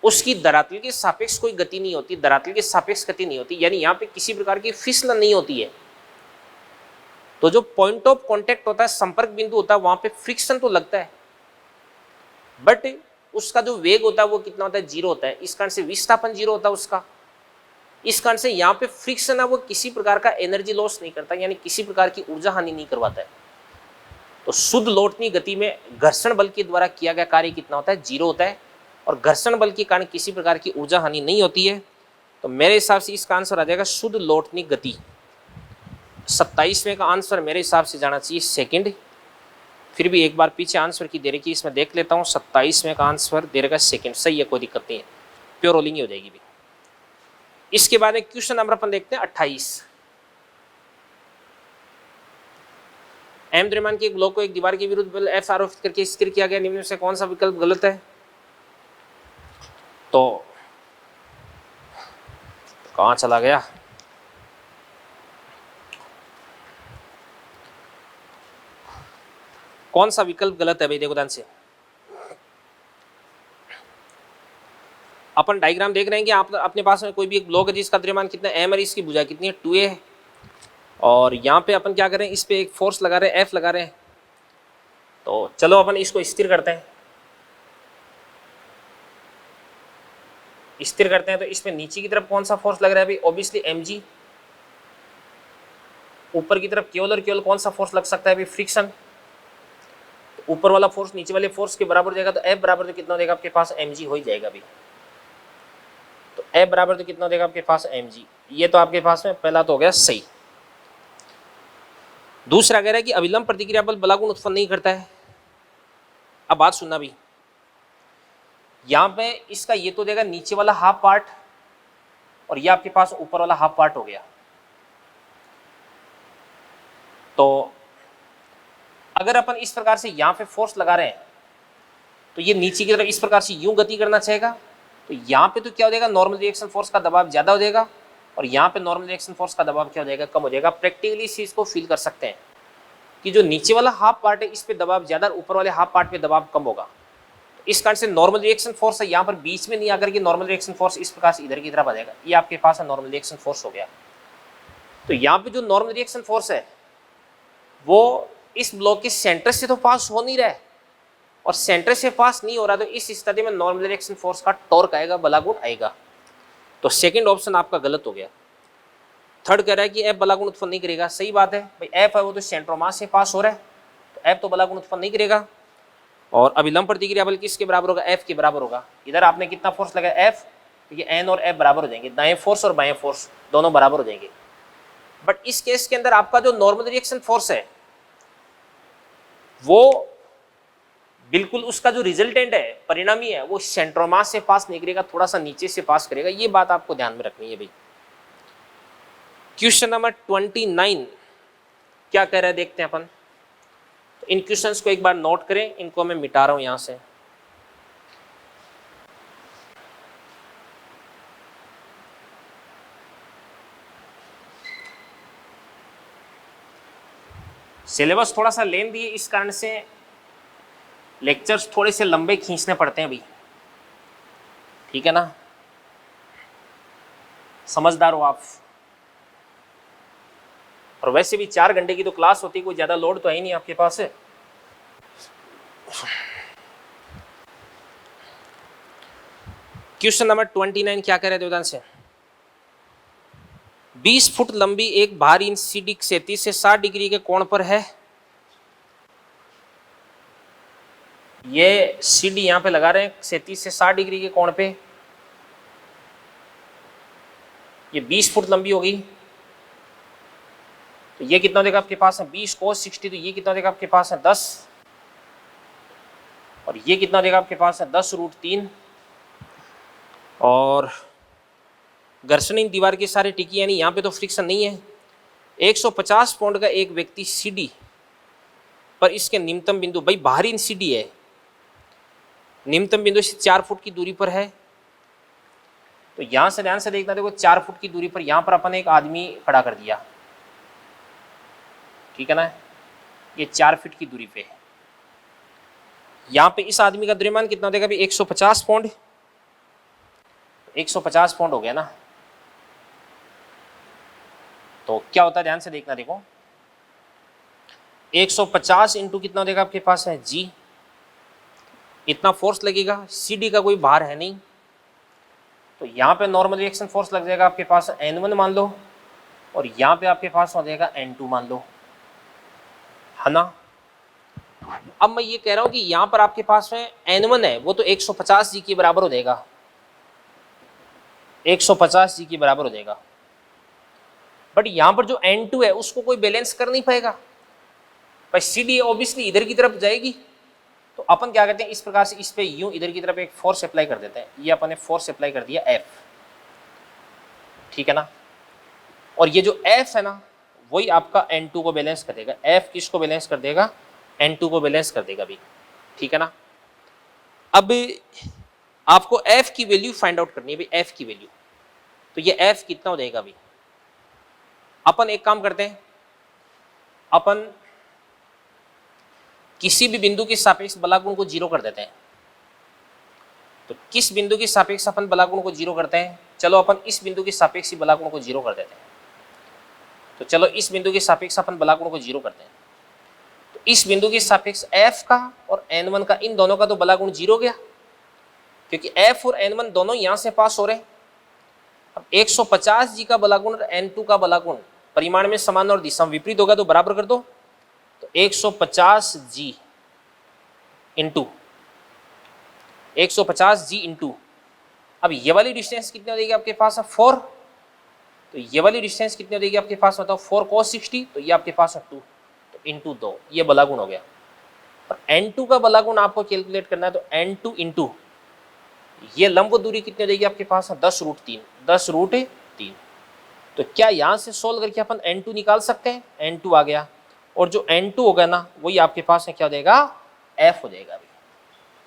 उसकी धरातल के सापेक्ष कोई गति नहीं होती, धरातल के सापेक्ष गति नहीं होती, यानी यहाँ पे किसी प्रकार की फिसलन नहीं होती है। तो जो पॉइंट ऑफ कांटेक्ट होता है, संपर्क बिंदु होता है, वहां पे फ्रिक्शन तो लगता है, बट उसका जो वेग होता है वो कितना होता है 0 होता है। इस कारण से विस्थापन 0 होता है उसका। इस कारण से यहाँ पे फ्रिक्शन है वो किसी प्रकार का एनर्जी लॉस नहीं करता, यानी किसी प्रकार की ऊर्जा हानि नहीं करवाता है। तो शुद्ध लौटनी गति में घर्षण बल के द्वारा किया गया कार्य कितना होता है 0 होता है, और घर्षण बल के कारण किसी प्रकार की ऊर्जा हानि नहीं होती है। तो मेरे हिसाब से इसका आंसर आ जाएगा शुद्ध लौटनी गति। 27वें का आंसर मेरे हिसाब से जाना चाहिए सेकंड। फिर भी एक बार पीछे आंसर की दे रखी इसमें देख लेता हूँ। 27वें का आंसर दे रखा सेकंड, सही है, कोई दिक्कत नहीं है, प्योर रोलिंग ही हो जाएगी भी। इसके बाद में क्वेश्चन नंबर अपन देखते हैं 28। एम द्रव्यमान के एक ब्लॉक को एक दीवार के विरुद्ध बल F आरोपित करके स्थिर किया गया, निम्न में से कौन सा विकल्प गलत है। तो कहां चला गया, कौन सा विकल्प गलत है भाई, देखो ध्यान से। अपन डायग्राम देख रहे हैं कि आप अपने पास में कोई भी एक ब्लॉक है जिसका द्रव्यमान कितना m और इसकी भुजा कितनी है 2a है, और यहाँ पे अपन क्या कर रहे हैं, इस पे एक फोर्स लगा रहे हैं, F लगा रहे हैं। तो चलो अपन इसको स्थिर करते हैं। स्थिर करते हैं तो इसमें नीचे की तरफ कौन सा फोर्स लग रहा है भाई, ऑब्वियसली mg। ऊपर की तरफ केवल और केवल कौन सा फोर्स लग सकता है भाई, फ्रिक्शन। तो ऊपर वाला फोर्स नीचे वाले फोर्स के बराबर हो जाएगा, तो F बराबर तो कितना हो जाएगा आपके पास, mg हो ही जाएगा भाई। तो F बराबर तो कितना हो जाएगा आपके पास, mg। ये तो आपके पास में पहला तो हो गया सही। दूसरा कह रहा है कि अभिलंब प्रतिक्रिया बल बलागुण उत्पन्न नहीं करता है। अब बात सुनना भी, यहां पे इसका ये तो देगा नीचे वाला हाफ पार्ट, और ये आपके पास ऊपर वाला हाफ पार्ट हो गया। तो अगर अपन इस प्रकार से यहां पे फोर्स लगा रहे हैं तो ये नीचे की तरफ इस प्रकार से यूं गति करना चाहेगा, तो यहां पे तो क्या हो जाएगा, नॉर्मल रिएक्शन फोर्स का दबाव ज्यादा हो जाएगा, और यहाँ पे नॉर्मल रिएक्शन फोर्स का दबाव क्या हो जाएगा, कम हो जाएगा। प्रैक्टिकली इस चीज को फील कर सकते हैं कि जो नीचे वाला हाफ पार्ट है इस पे दबाव ज्यादा, ऊपर वाले हाफ पार्ट पे दबाव कम होगा। तो इस कारण से नॉर्मल रिएक्शन फोर्स है यहाँ पर बीच में नहीं आकर के नॉर्मल रिएक्शन फोर्स इस प्रकार से इधर की तरफ आ जाएगा। ये आपके पास है नॉर्मल रिएक्शन फोर्स हो गया। तो यहाँ पे जो नॉर्मल रिएक्शन फोर्स है वो इस ब्लॉक के सेंटर से तो पास हो नहीं रहा है, और सेंटर से पास नहीं हो रहा, तो इस स्थिति में नॉर्मल रिएक्शन फोर्स का टॉर्क आएगा, बलागुण आएगा। तो सेकंड ऑप्शन आपका गलत हो गया। थर्ड कह रहा है कि एफ बलागुण उत्पन्न नहीं करेगा। सही बात है भाई, एफ है वो तो सेंट्रोमास से पास हो रहा है, तो एफ तो बलागुण उत्पन्न नहीं करेगा। और अभिलंब प्रतिक्रिया बल किसके बराबर होगा, एफ के बराबर होगा। इधर आपने कितना फोर्स लगाया, एफ, तो ये एन और एफ बराबर हो जाएंगे, दाएं फोर्स और बाएं फोर्स दोनों बराबर हो जाएंगे। बट इस केस के अंदर आपका जो नॉर्मल रिएक्शन फोर्स है वो बिल्कुल उसका जो रिजल्टेंट है, परिणामी है, वो सेंट्रोमास से पास नहीं करेगा, थोड़ा सा नीचे से पास करेगा। ये बात आपको ध्यान में रखनी है भाई। क्वेश्चन नंबर 29 क्या कह रहा है देखते हैं अपन। तो इन क्वेश्चंस को एक बार नोट करें, इनको मैं मिटा रहा हूं यहां से। सिलेबस थोड़ा सा लेंथी है, इस कारण से लेक्चर्स थोड़े से लंबे खींचने पड़ते हैं भाई, ठीक है ना, समझदार हो आप। और वैसे भी 4 घंटे की तो क्लास होती है, कोई ज्यादा लोड तो है ही नहीं आपके पास है। क्वेश्चन नंबर 29 क्या कह रहे थे ध्यान से। 20 फुट लंबी एक भारी सीढ़ी क्षैतिज से 60 डिग्री के कोण पर है। ये सीढ़ी यहां पे लगा रहे हैं क्षैतिज से 60 डिग्री के कोण पे। ये 20 फुट लंबी होगी, तो ये कितना देगा आपके पास है 20 cos 60, तो ये कितना देगा आपके पास है 10, और ये कितना देगा आपके पास है 10√3। और घर्षण दीवार के सारे टिकी, यानी यहाँ पे तो फ्रिक्शन नहीं है। 150 पाउंड का एक व्यक्ति सीढ़ी पर इसके निम्नतम बिंदु, भाई बाहरी सीढ़ी है, निम्नतम बिंदु से 4 फुट की दूरी पर है। तो यहां से ध्यान से देखना, देखो 4 फुट की दूरी पर यहां पर अपन एक आदमी खड़ा कर दिया, ठीक है ना, ये 4 फीट की दूरी पे है। यहां पे इस आदमी का द्रव्यमान कितना देगा भी 150 पाउंड, 150 पाउंड हो गया ना। तो क्या होता है ध्यान से देखना, देखो 150 इंटू कितना देगा आपके पास है जी, इतना फोर्स लगेगा, सीडी का कोई भार है नहीं, तो यहाँ पे नॉर्मल रिएक्शन फोर्स लग जाएगा आपके पास N1 मान लो, और यहाँ पे आपके पास हो जाएगा N2 मान लो, है ना। अब मैं ये कह रहा हूँ कि यहाँ पर आपके पास में N1 है वो तो 150 जी के बराबर हो जाएगा, 150 जी के बराबर हो जाएगा। बट यहाँ पर जो N2 है उसको कोई बैलेंस कर नहीं पाएगा, भाई सीडी ऑब्वियसली इधर की तरफ जाएगी। तो अपन क्या करते हैं, इस प्रकार से इस पे यूं इधर की तरफ एक फोर्स अप्लाई कर देते हैं। ये अपन ने फोर्स अप्लाई कर दिया F, ठीक है ना। और ये जो F है ना वही आपका N2 को बैलेंस कर देगा। F किसको बैलेंस कर देगा, N2 को बैलेंस कर देगा भी, ठीक है ना। अब आपको F की वैल्यू फाइंड आउट करनी है भाई, F की वैल्यू। तो ये F कितना हो जाएगा भाई, अपन एक काम करते हैं, अपन किसी भी बिंदु के सापेक्ष बलागुण को 0 कर देते हैं। तो किस बिंदु के सापेक्ष अपन बलागुण को 0 करते हैं, चलो अपन इस बिंदु के सापेक्ष बलागुण को 0 कर देते हैं। तो चलो इस बिंदु के सापेक्ष अपन बलागुण को 0 करते हैं। तो इस बिंदु के सापेक्ष F का और N1 का, इन दोनों का तो बलागुण 0 गया। क्योंकि एफ और एन वन दोनों यहां से पास हो रहे हैं। अब 150 जी का बलागुण और एन टू का बलागुण परिमाण में समान और दिशा में विपरीत होगा, तो बराबर कर दो। तो 150 जी इंटू 150 जी इंटू, अब ये वाली डिस्टेंस कितनी हो जाएगी आपके पास है 4, तो ये वाली डिस्टेंस कितनी हो जाएगी आपके पास बताओ 4 cos 60, तो ये आपके पास है 2, तो इंटू 2 ये बलागुण हो गया। और N2 का बलागुण आपको कैलकुलेट करना है, तो N2 इंटू ये लंब दूरी कितनी हो जाएगी आपके पास है 10 रूट 3, 10 रूट 3। तो क्या यहां से सोल्व करके अपन N2 निकाल सकते हैं? N2 आ गया, और जो N2 होगा ना वही आपके पास है क्या हो जाएगा F हो जाएगा।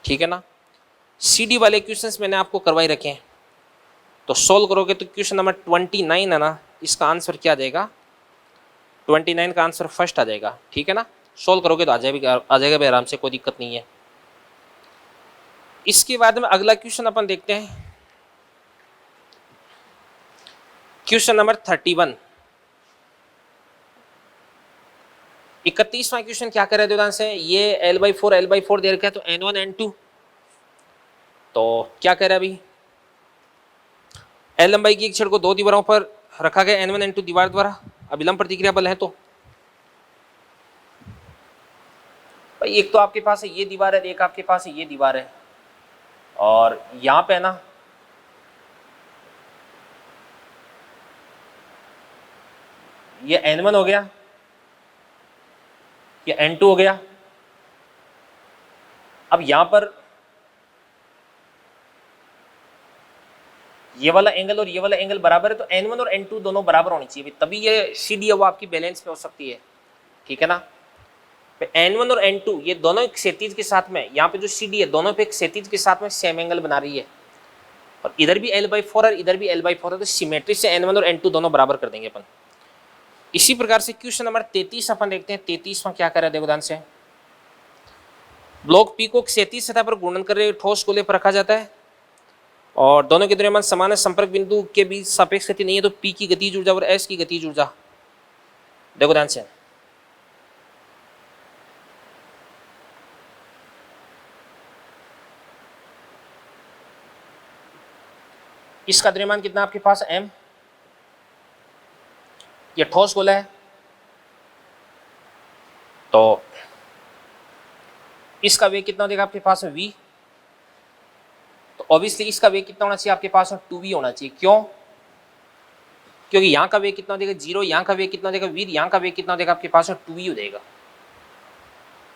ठीक है ना। CD वाले क्वेश्चंस मैंने आपको करवाई रखे हैं, तो सोल्व करोगे तो क्वेश्चन नंबर 29 है ना, इसका आंसर क्या आ जाएगा 29 का आंसर फर्स्ट आ जाएगा। ठीक है ना, सोल्व करोगे तो आ जाएगा भाई आराम से, कोई दिक्कत नहीं है। इसके बाद में अगला क्वेश्चन अपन देखते हैं, क्वेश्चन नंबर 31। 31वां क्वेश्चन क्या कर रहे थे से, ये L/4 दे रखा है, तो N1 N2, तो क्या कह रहा है अभी L लंबाई की एक छड़ को दो दीवारों पर रखा गया N1 N2 दीवार द्वारा अभिलंब प्रतिक्रिया बल है। तो भाई एक तो आपके पास है ये दीवार है, एक आपके पास है ये दीवार है, और यहां पे है ना ये N1 हो गया, ये N2 हो गया। अब यहां पर ये वाला एंगल और ये वाला एंगल बराबर है, तो N1 और N2 दोनों बराबर होनी चाहिए, तभी ये CD है वो आपकी बैलेंस पे हो सकती है। ठीक है ना। N1 और N2 ये दोनों एक क्षैतिज के साथ में, यहाँ पे जो CD है दोनों पे एक क्षैतिज के साथ में सेम एंगल बना रही है, और इधर भी L/4 और इधर भी L/4 है, तो सिमेट्री से N1 और N2 दोनों बराबर कर देंगे अपन। इसी प्रकार से क्वेश्चन नंबर 33 अपन देखते हैं। 33वां क्या कर रहा है देखो ध्यान से, ब्लॉक P को क्षैतिज सतह पर घूर्णन कर रहे ठोस गोले पर रखा जाता है, और दोनों के द्रव्यमान समान है, संपर्क बिंदु के बीच सापेक्ष गति नहीं है, तो P की गतिज ऊर्जा और S की गतिज ऊर्जा देखो ध्यान से। इसका द्रव्यमान कितना आपके पास M, ये ठोस गोला है, तो इसका वेग कितना देगा आपके पास V, तो ऑब्वियसली इसका वेग कितना होना चाहिए आपके पास 2V होना चाहिए। क्यों? क्योंकि यहाँ का वेग कितना देगा 0, यहाँ का वेग कितना देगा V, यहाँ का वेग कितना देगा आपके पास 2V हो जाएगा,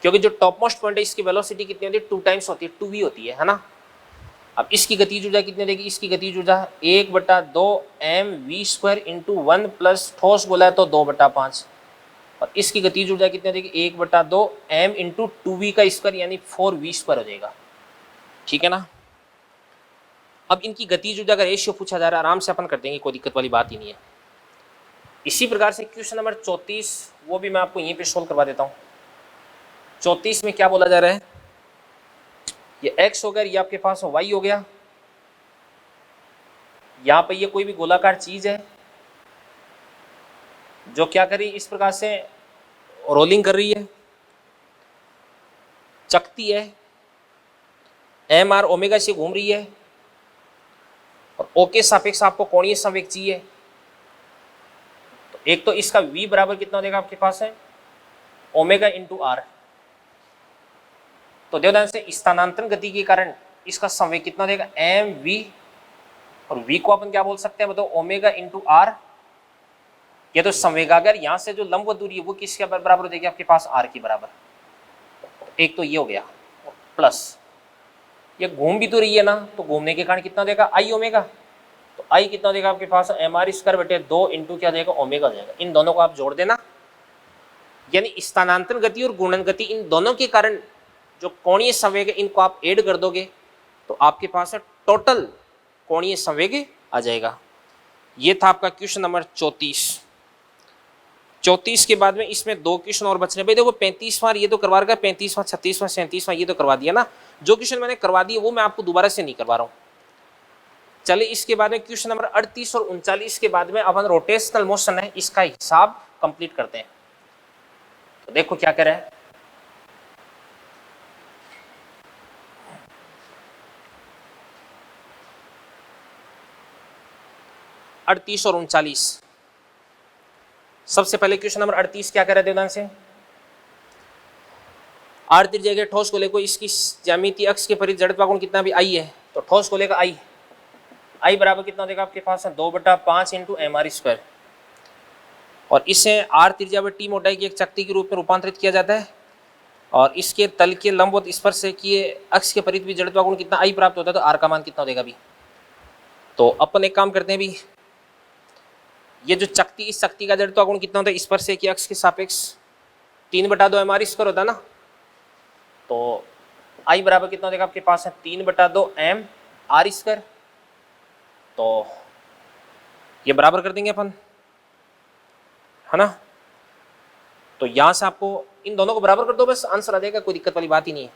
क्योंकि जो टॉप मोस्ट पॉइंट है इसकी वेलोसिटी कितनी होती है 2 टाइम्स होती है, 2V होती है ना। अब इसकी गतिज ऊर्जा कितनी देगी, इसकी गतिज ऊर्जा 1/2 mv² इंटू 1 प्लस ठोस बोला है तो 2/5, और इसकी गतिज ऊर्जा कितनी देगी 1/2 m इंटू 2v का स्क्वायर यानी 4v² हो जाएगा। ठीक है ना। अब इनकी गतिज ऊर्जा का रेशियो पूछा जा रहा है, आराम से अपन कर देंगे, कोई दिक्कत वाली बात ही नहीं है। इसी प्रकार से क्वेश्चन नंबर 34 वो भी मैं आपको यहीं पे सोल्व करवा देता हूँ। 34 में क्या बोला जा रहा है, ये x हो गया, ये आपके पास y हो गया, यहाँ पे ये कोई भी गोलाकार चीज है जो क्या कर रही है इस प्रकार से रोलिंग कर रही है, चकती है, m r ओमेगा से घूम रही है, और o के सापेक्ष आपको कोणीय संवेग चाहिए। तो एक तो इसका v बराबर कितना देगा आपके पास है ओमेगा इंटू आर, तो देखो ध्यान से स्थानांतरण गति के कारण इसका संवेग कितना देगा mv, और v को अपन क्या बोल सकते हैं बताओ ओमेगा इंटू आर, ये तो संवेग अगर यहाँ से जो लंब दूरी है वो किसके बराबर हो जाएगी आपके पास r के बराबर। एक तो ये हो गया, प्लस ये घूम भी तो रही है ना, तो घूमने के कारण कितना देगा आई ओमेगा, तो आई कितना देगा आपके पास mr²/2 इंटू क्या देगा ओमेगा देगा। इन दोनों को आप जोड़ देना, यानी स्थानांतरण गति और घूर्णन गति इन दोनों के कारण जो कोणीय संवेग है इनको आप ऐड कर दोगे तो आपके पास टोटल कोणीय संवेग आ जाएगा। ये था आपका क्वेश्चन नंबर 34। 34 के बाद में इसमें दो क्वेश्चन और बच रहे भाई। देखो 35वां ये तो करवा रखा है, 35वां 36वां 37वां ये तो करवा दिया ना, जो क्वेश्चन मैंने करवा दिया वो मैं आपको दोबारा से नहीं करवा रहा हूँ। चलिए इसके बाद में क्वेश्चन नंबर 38 और 39 के बाद में अपन रोटेशनल मोशन है इसका हिसाब कंप्लीट करते हैं। तो देखो क्या कह रहा है, 38 और 39। सबसे पहले क्वेश्चन नंबर 38 क्या कर रहे थे ध्यान से। आर त्रिज्या के ठोस गोले को इसकी ज्यामितीय अक्ष के परिधि जड़त्व कोण कितना भी आई है, तो ठोस गोले का आई बराबर कितना देगा आपके पास है 2/5 इंटू mr²। और इसे आर त्रिज्या व टी मोटाई की एक चक्ति के रूप में रूपांतरित किया जाता है, और इसके तल के लंबवत स्पर्श से किए अक्ष के परिधि भी जड़त्व कोण कितना आई प्राप्त होता है, तो आर का मान कितना देगा भी। तो अपन एक काम करते हैं भी, ये जो चक्ति, इस चक्ति का जड़त्व कोण कितना होता है स्पर्श से किए अक्ष के सापेक्ष 3/2 mr² होता है ना। तो आई बराबर कितना देगा आपके पास है 3/2 mr²। तो ये बराबर कर देंगे अपन, है ना। तो यहां से आपको इन दोनों को बराबर कर दो, बस आंसर आ जाएगा, कोई दिक्कत वाली बात ही नहीं है।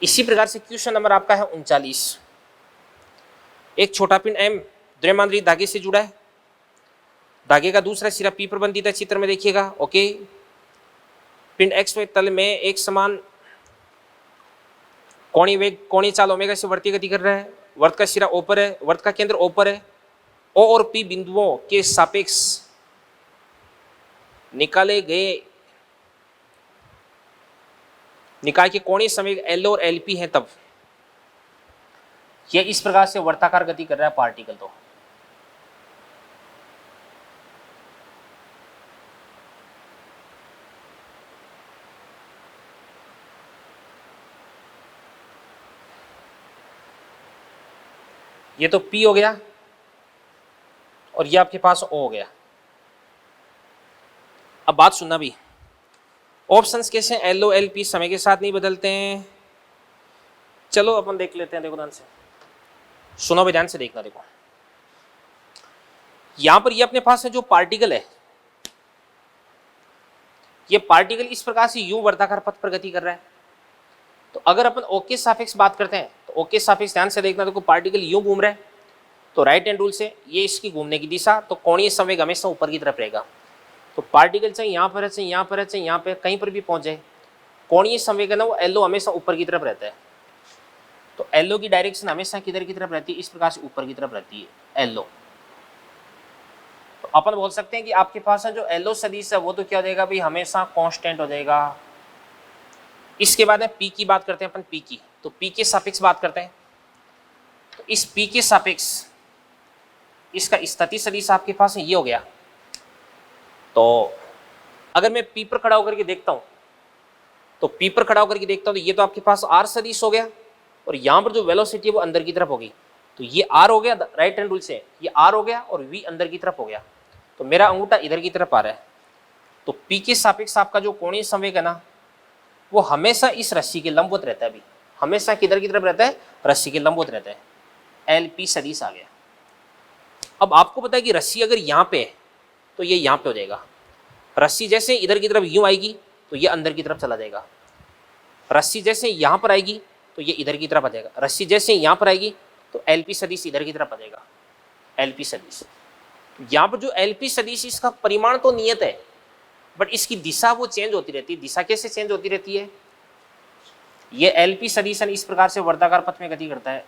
इसी प्रकार से क्वेश्चन नंबर आपका है 39। एक छोटा पिंड m द्रव्यमान रहित धागे से जुड़ा है। धागे का दूसरा सिरा P पर बंधित है, चित्र में देखिएगा। ओके, पिंड x में तल में एक समान कोणीय वेग, कोणीय चाल ओमेगा से वर्तीय गति कर रहा है। वर्त का सिरा O पर है, वर्त का केंद्र O पर है। O और P बिंदुओं के सापेक्ष निकाले गए निकाय के कोणीय संवेग L और LP है, तब यह इस प्रकार से वर्ताकार गति कर रहा है पार्टिकल। तो ये तो P हो गया और ये आपके पास O हो गया। अब बात सुनना भी, ऑप्शंस कैसे हैं, LO LP समय के साथ नहीं बदलते हैं। चलो अपन देख लेते हैं, देखो ध्यान से सुनो भी, ध्यान से देखना। देखो यहां पर ये अपने पास है जो पार्टिकल है, ये पार्टिकल इस प्रकार से यूं वर्ताकार पथ पर गति कर रहा है। तो अगर अपन O के सापेक्ष बात करते हैं, तो O के सापेक्ष ध्यान से देखना। देखो पार्टिकल यूं घूम रहा है, तो राइट हैंड रूल से ये इसकी घूमने की दिशा, तो कोणीय संवेग हमेशा ऊपर की तरफ रहेगा। तो पार्टिकल चाहे यहाँ पर है, चाहे यहाँ पर है, चाहे यहाँ पे, कहीं पर भी पहुंच जाए, कोणीय संवेग है ना वो LO हमेशा ऊपर की तरफ रहता है। तो LO की डायरेक्शन हमेशा किधर की तरफ रहती है, इस प्रकार से ऊपर की तरफ रहती है LO। तो अपन बोल सकते हैं कि आपके पास है जो LO सदिश है वो तो क्या हो जाएगा भाई, हमेशा कांस्टेंट हो जाएगा। इसके बाद में P की बात करते हैं अपन, P की, तो P के सापेक्ष बात करते हैं। तो इस P के सापेक्ष इसका स्थिति सदिश आपके पास ये हो गया। तो अगर मैं P पर खड़ा होकर के देखता हूं, तो P पर खड़ा होकर के देखता हूं, तो ये तो आपके पास R सदिश हो गया, और यहां पर जो वेलोसिटी है वो अंदर की तरफ होगी। तो ये R हो गया राइट हैंड रूल से, ये R हो गया, और V अंदर की तरफ हो गया। तो मेरा अंगूठा इधर की तरफ आ रहा है। तो P के सापेक्ष आपका जो कोणीय संवेग है ना, वो हमेशा इस रस्सी के लंबवत रहता है। अभी हमेशा किधर की तरफ रहता है, रस्सी के लंबवत रहता है। LP सदिश आ गया। अब आपको पता है कि रस्सी अगर यहाँ पे है तो ये यहाँ पे हो जाएगा। रस्सी जैसे इधर की तरफ यूं आएगी तो ये अंदर की तरफ चला जाएगा। रस्सी जैसे यहाँ पर आएगी तो ये इधर की तरफ आ जाएगा। रस्सी जैसे यहाँ पर आएगी तो LP सदिश इधर की तरफ आ जाएगा। LP सदिश यहाँ पर जो LP सदिश, इसका परिमाण तो नियत है, बट इसकी दिशा वो चेंज होती रहती है। दिशा कैसे चेंज होती रहती है, ये LP सदिश इस प्रकार से वर्ताकार पथ में गति करता है।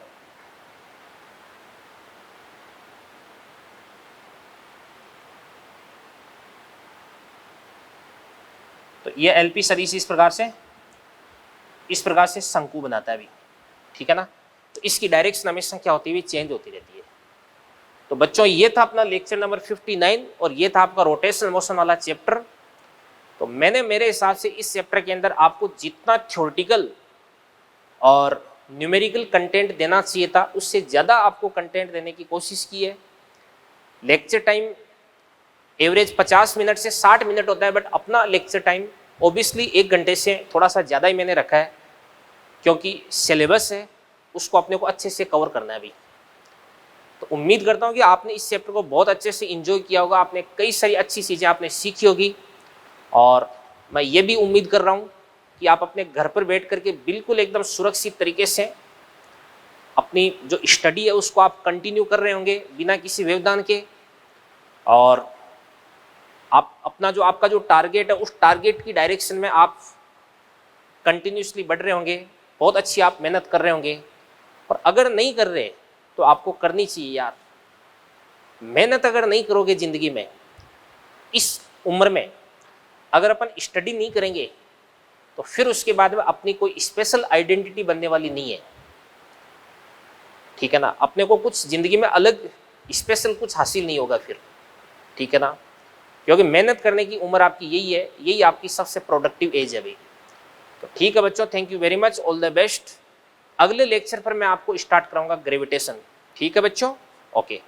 तो ये LP सदिश इस प्रकार से शंकु बनाता है अभी, ठीक है ना। तो इसकी डायरेक्शन हमेशा क्या होती है, चेंज होती रहती है। तो बच्चों ये था अपना लेक्चर नंबर 59, और ये था आपका रोटेशनल मोशन वाला चैप्टर। तो मैंने मेरे हिसाब से इस चैप्टर के अंदर आपको जितना थ्योरेटिकल और न्यूमेरिकल कंटेंट देना चाहिए था, उससे ज़्यादा आपको कंटेंट देने की कोशिश की है। लेक्चर टाइम एवरेज 50 मिनट से 60 मिनट होता है, बट अपना लेक्चर टाइम ओबियसली 1 घंटे से थोड़ा सा ज़्यादा ही मैंने रखा है, क्योंकि सिलेबस है उसको अपने को अच्छे से कवर करना है अभी। तो उम्मीद करता हूँ कि आपने इस चैप्टर को बहुत अच्छे से एंजॉय किया होगा, आपने कई सारी अच्छी चीज़ें आपने सीखी होगी। और मैं ये भी उम्मीद कर रहा हूँ कि आप अपने घर पर बैठ करके बिल्कुल एकदम सुरक्षित तरीके से अपनी जो स्टडी है उसको आप कंटिन्यू कर रहे होंगे बिना किसी व्यवधान के, और आप अपना जो आपका जो टारगेट है उस टारगेट की डायरेक्शन में आप कंटिन्यूसली बढ़ रहे होंगे, बहुत अच्छी आप मेहनत कर रहे होंगे। और अगर नहीं कर रहे तो आपको करनी चाहिए यार, मेहनत अगर नहीं करोगे ज़िंदगी में, इस उम्र में अगर अपन स्टडी नहीं करेंगे तो फिर उसके बाद में अपनी कोई स्पेशल आइडेंटिटी बनने वाली नहीं है, ठीक है ना। अपने को कुछ ज़िंदगी में अलग स्पेशल कुछ हासिल नहीं होगा फिर, ठीक है ना। क्योंकि मेहनत करने की उम्र आपकी यही है, यही आपकी सबसे प्रोडक्टिव एज है भाई। तो ठीक है बच्चों, thank you very much, all the best. अगले लेक्चर पर मैं आपको स्टार्ट कराऊंगा ग्रेविटेशन, ठीक है बच्चों, ओके।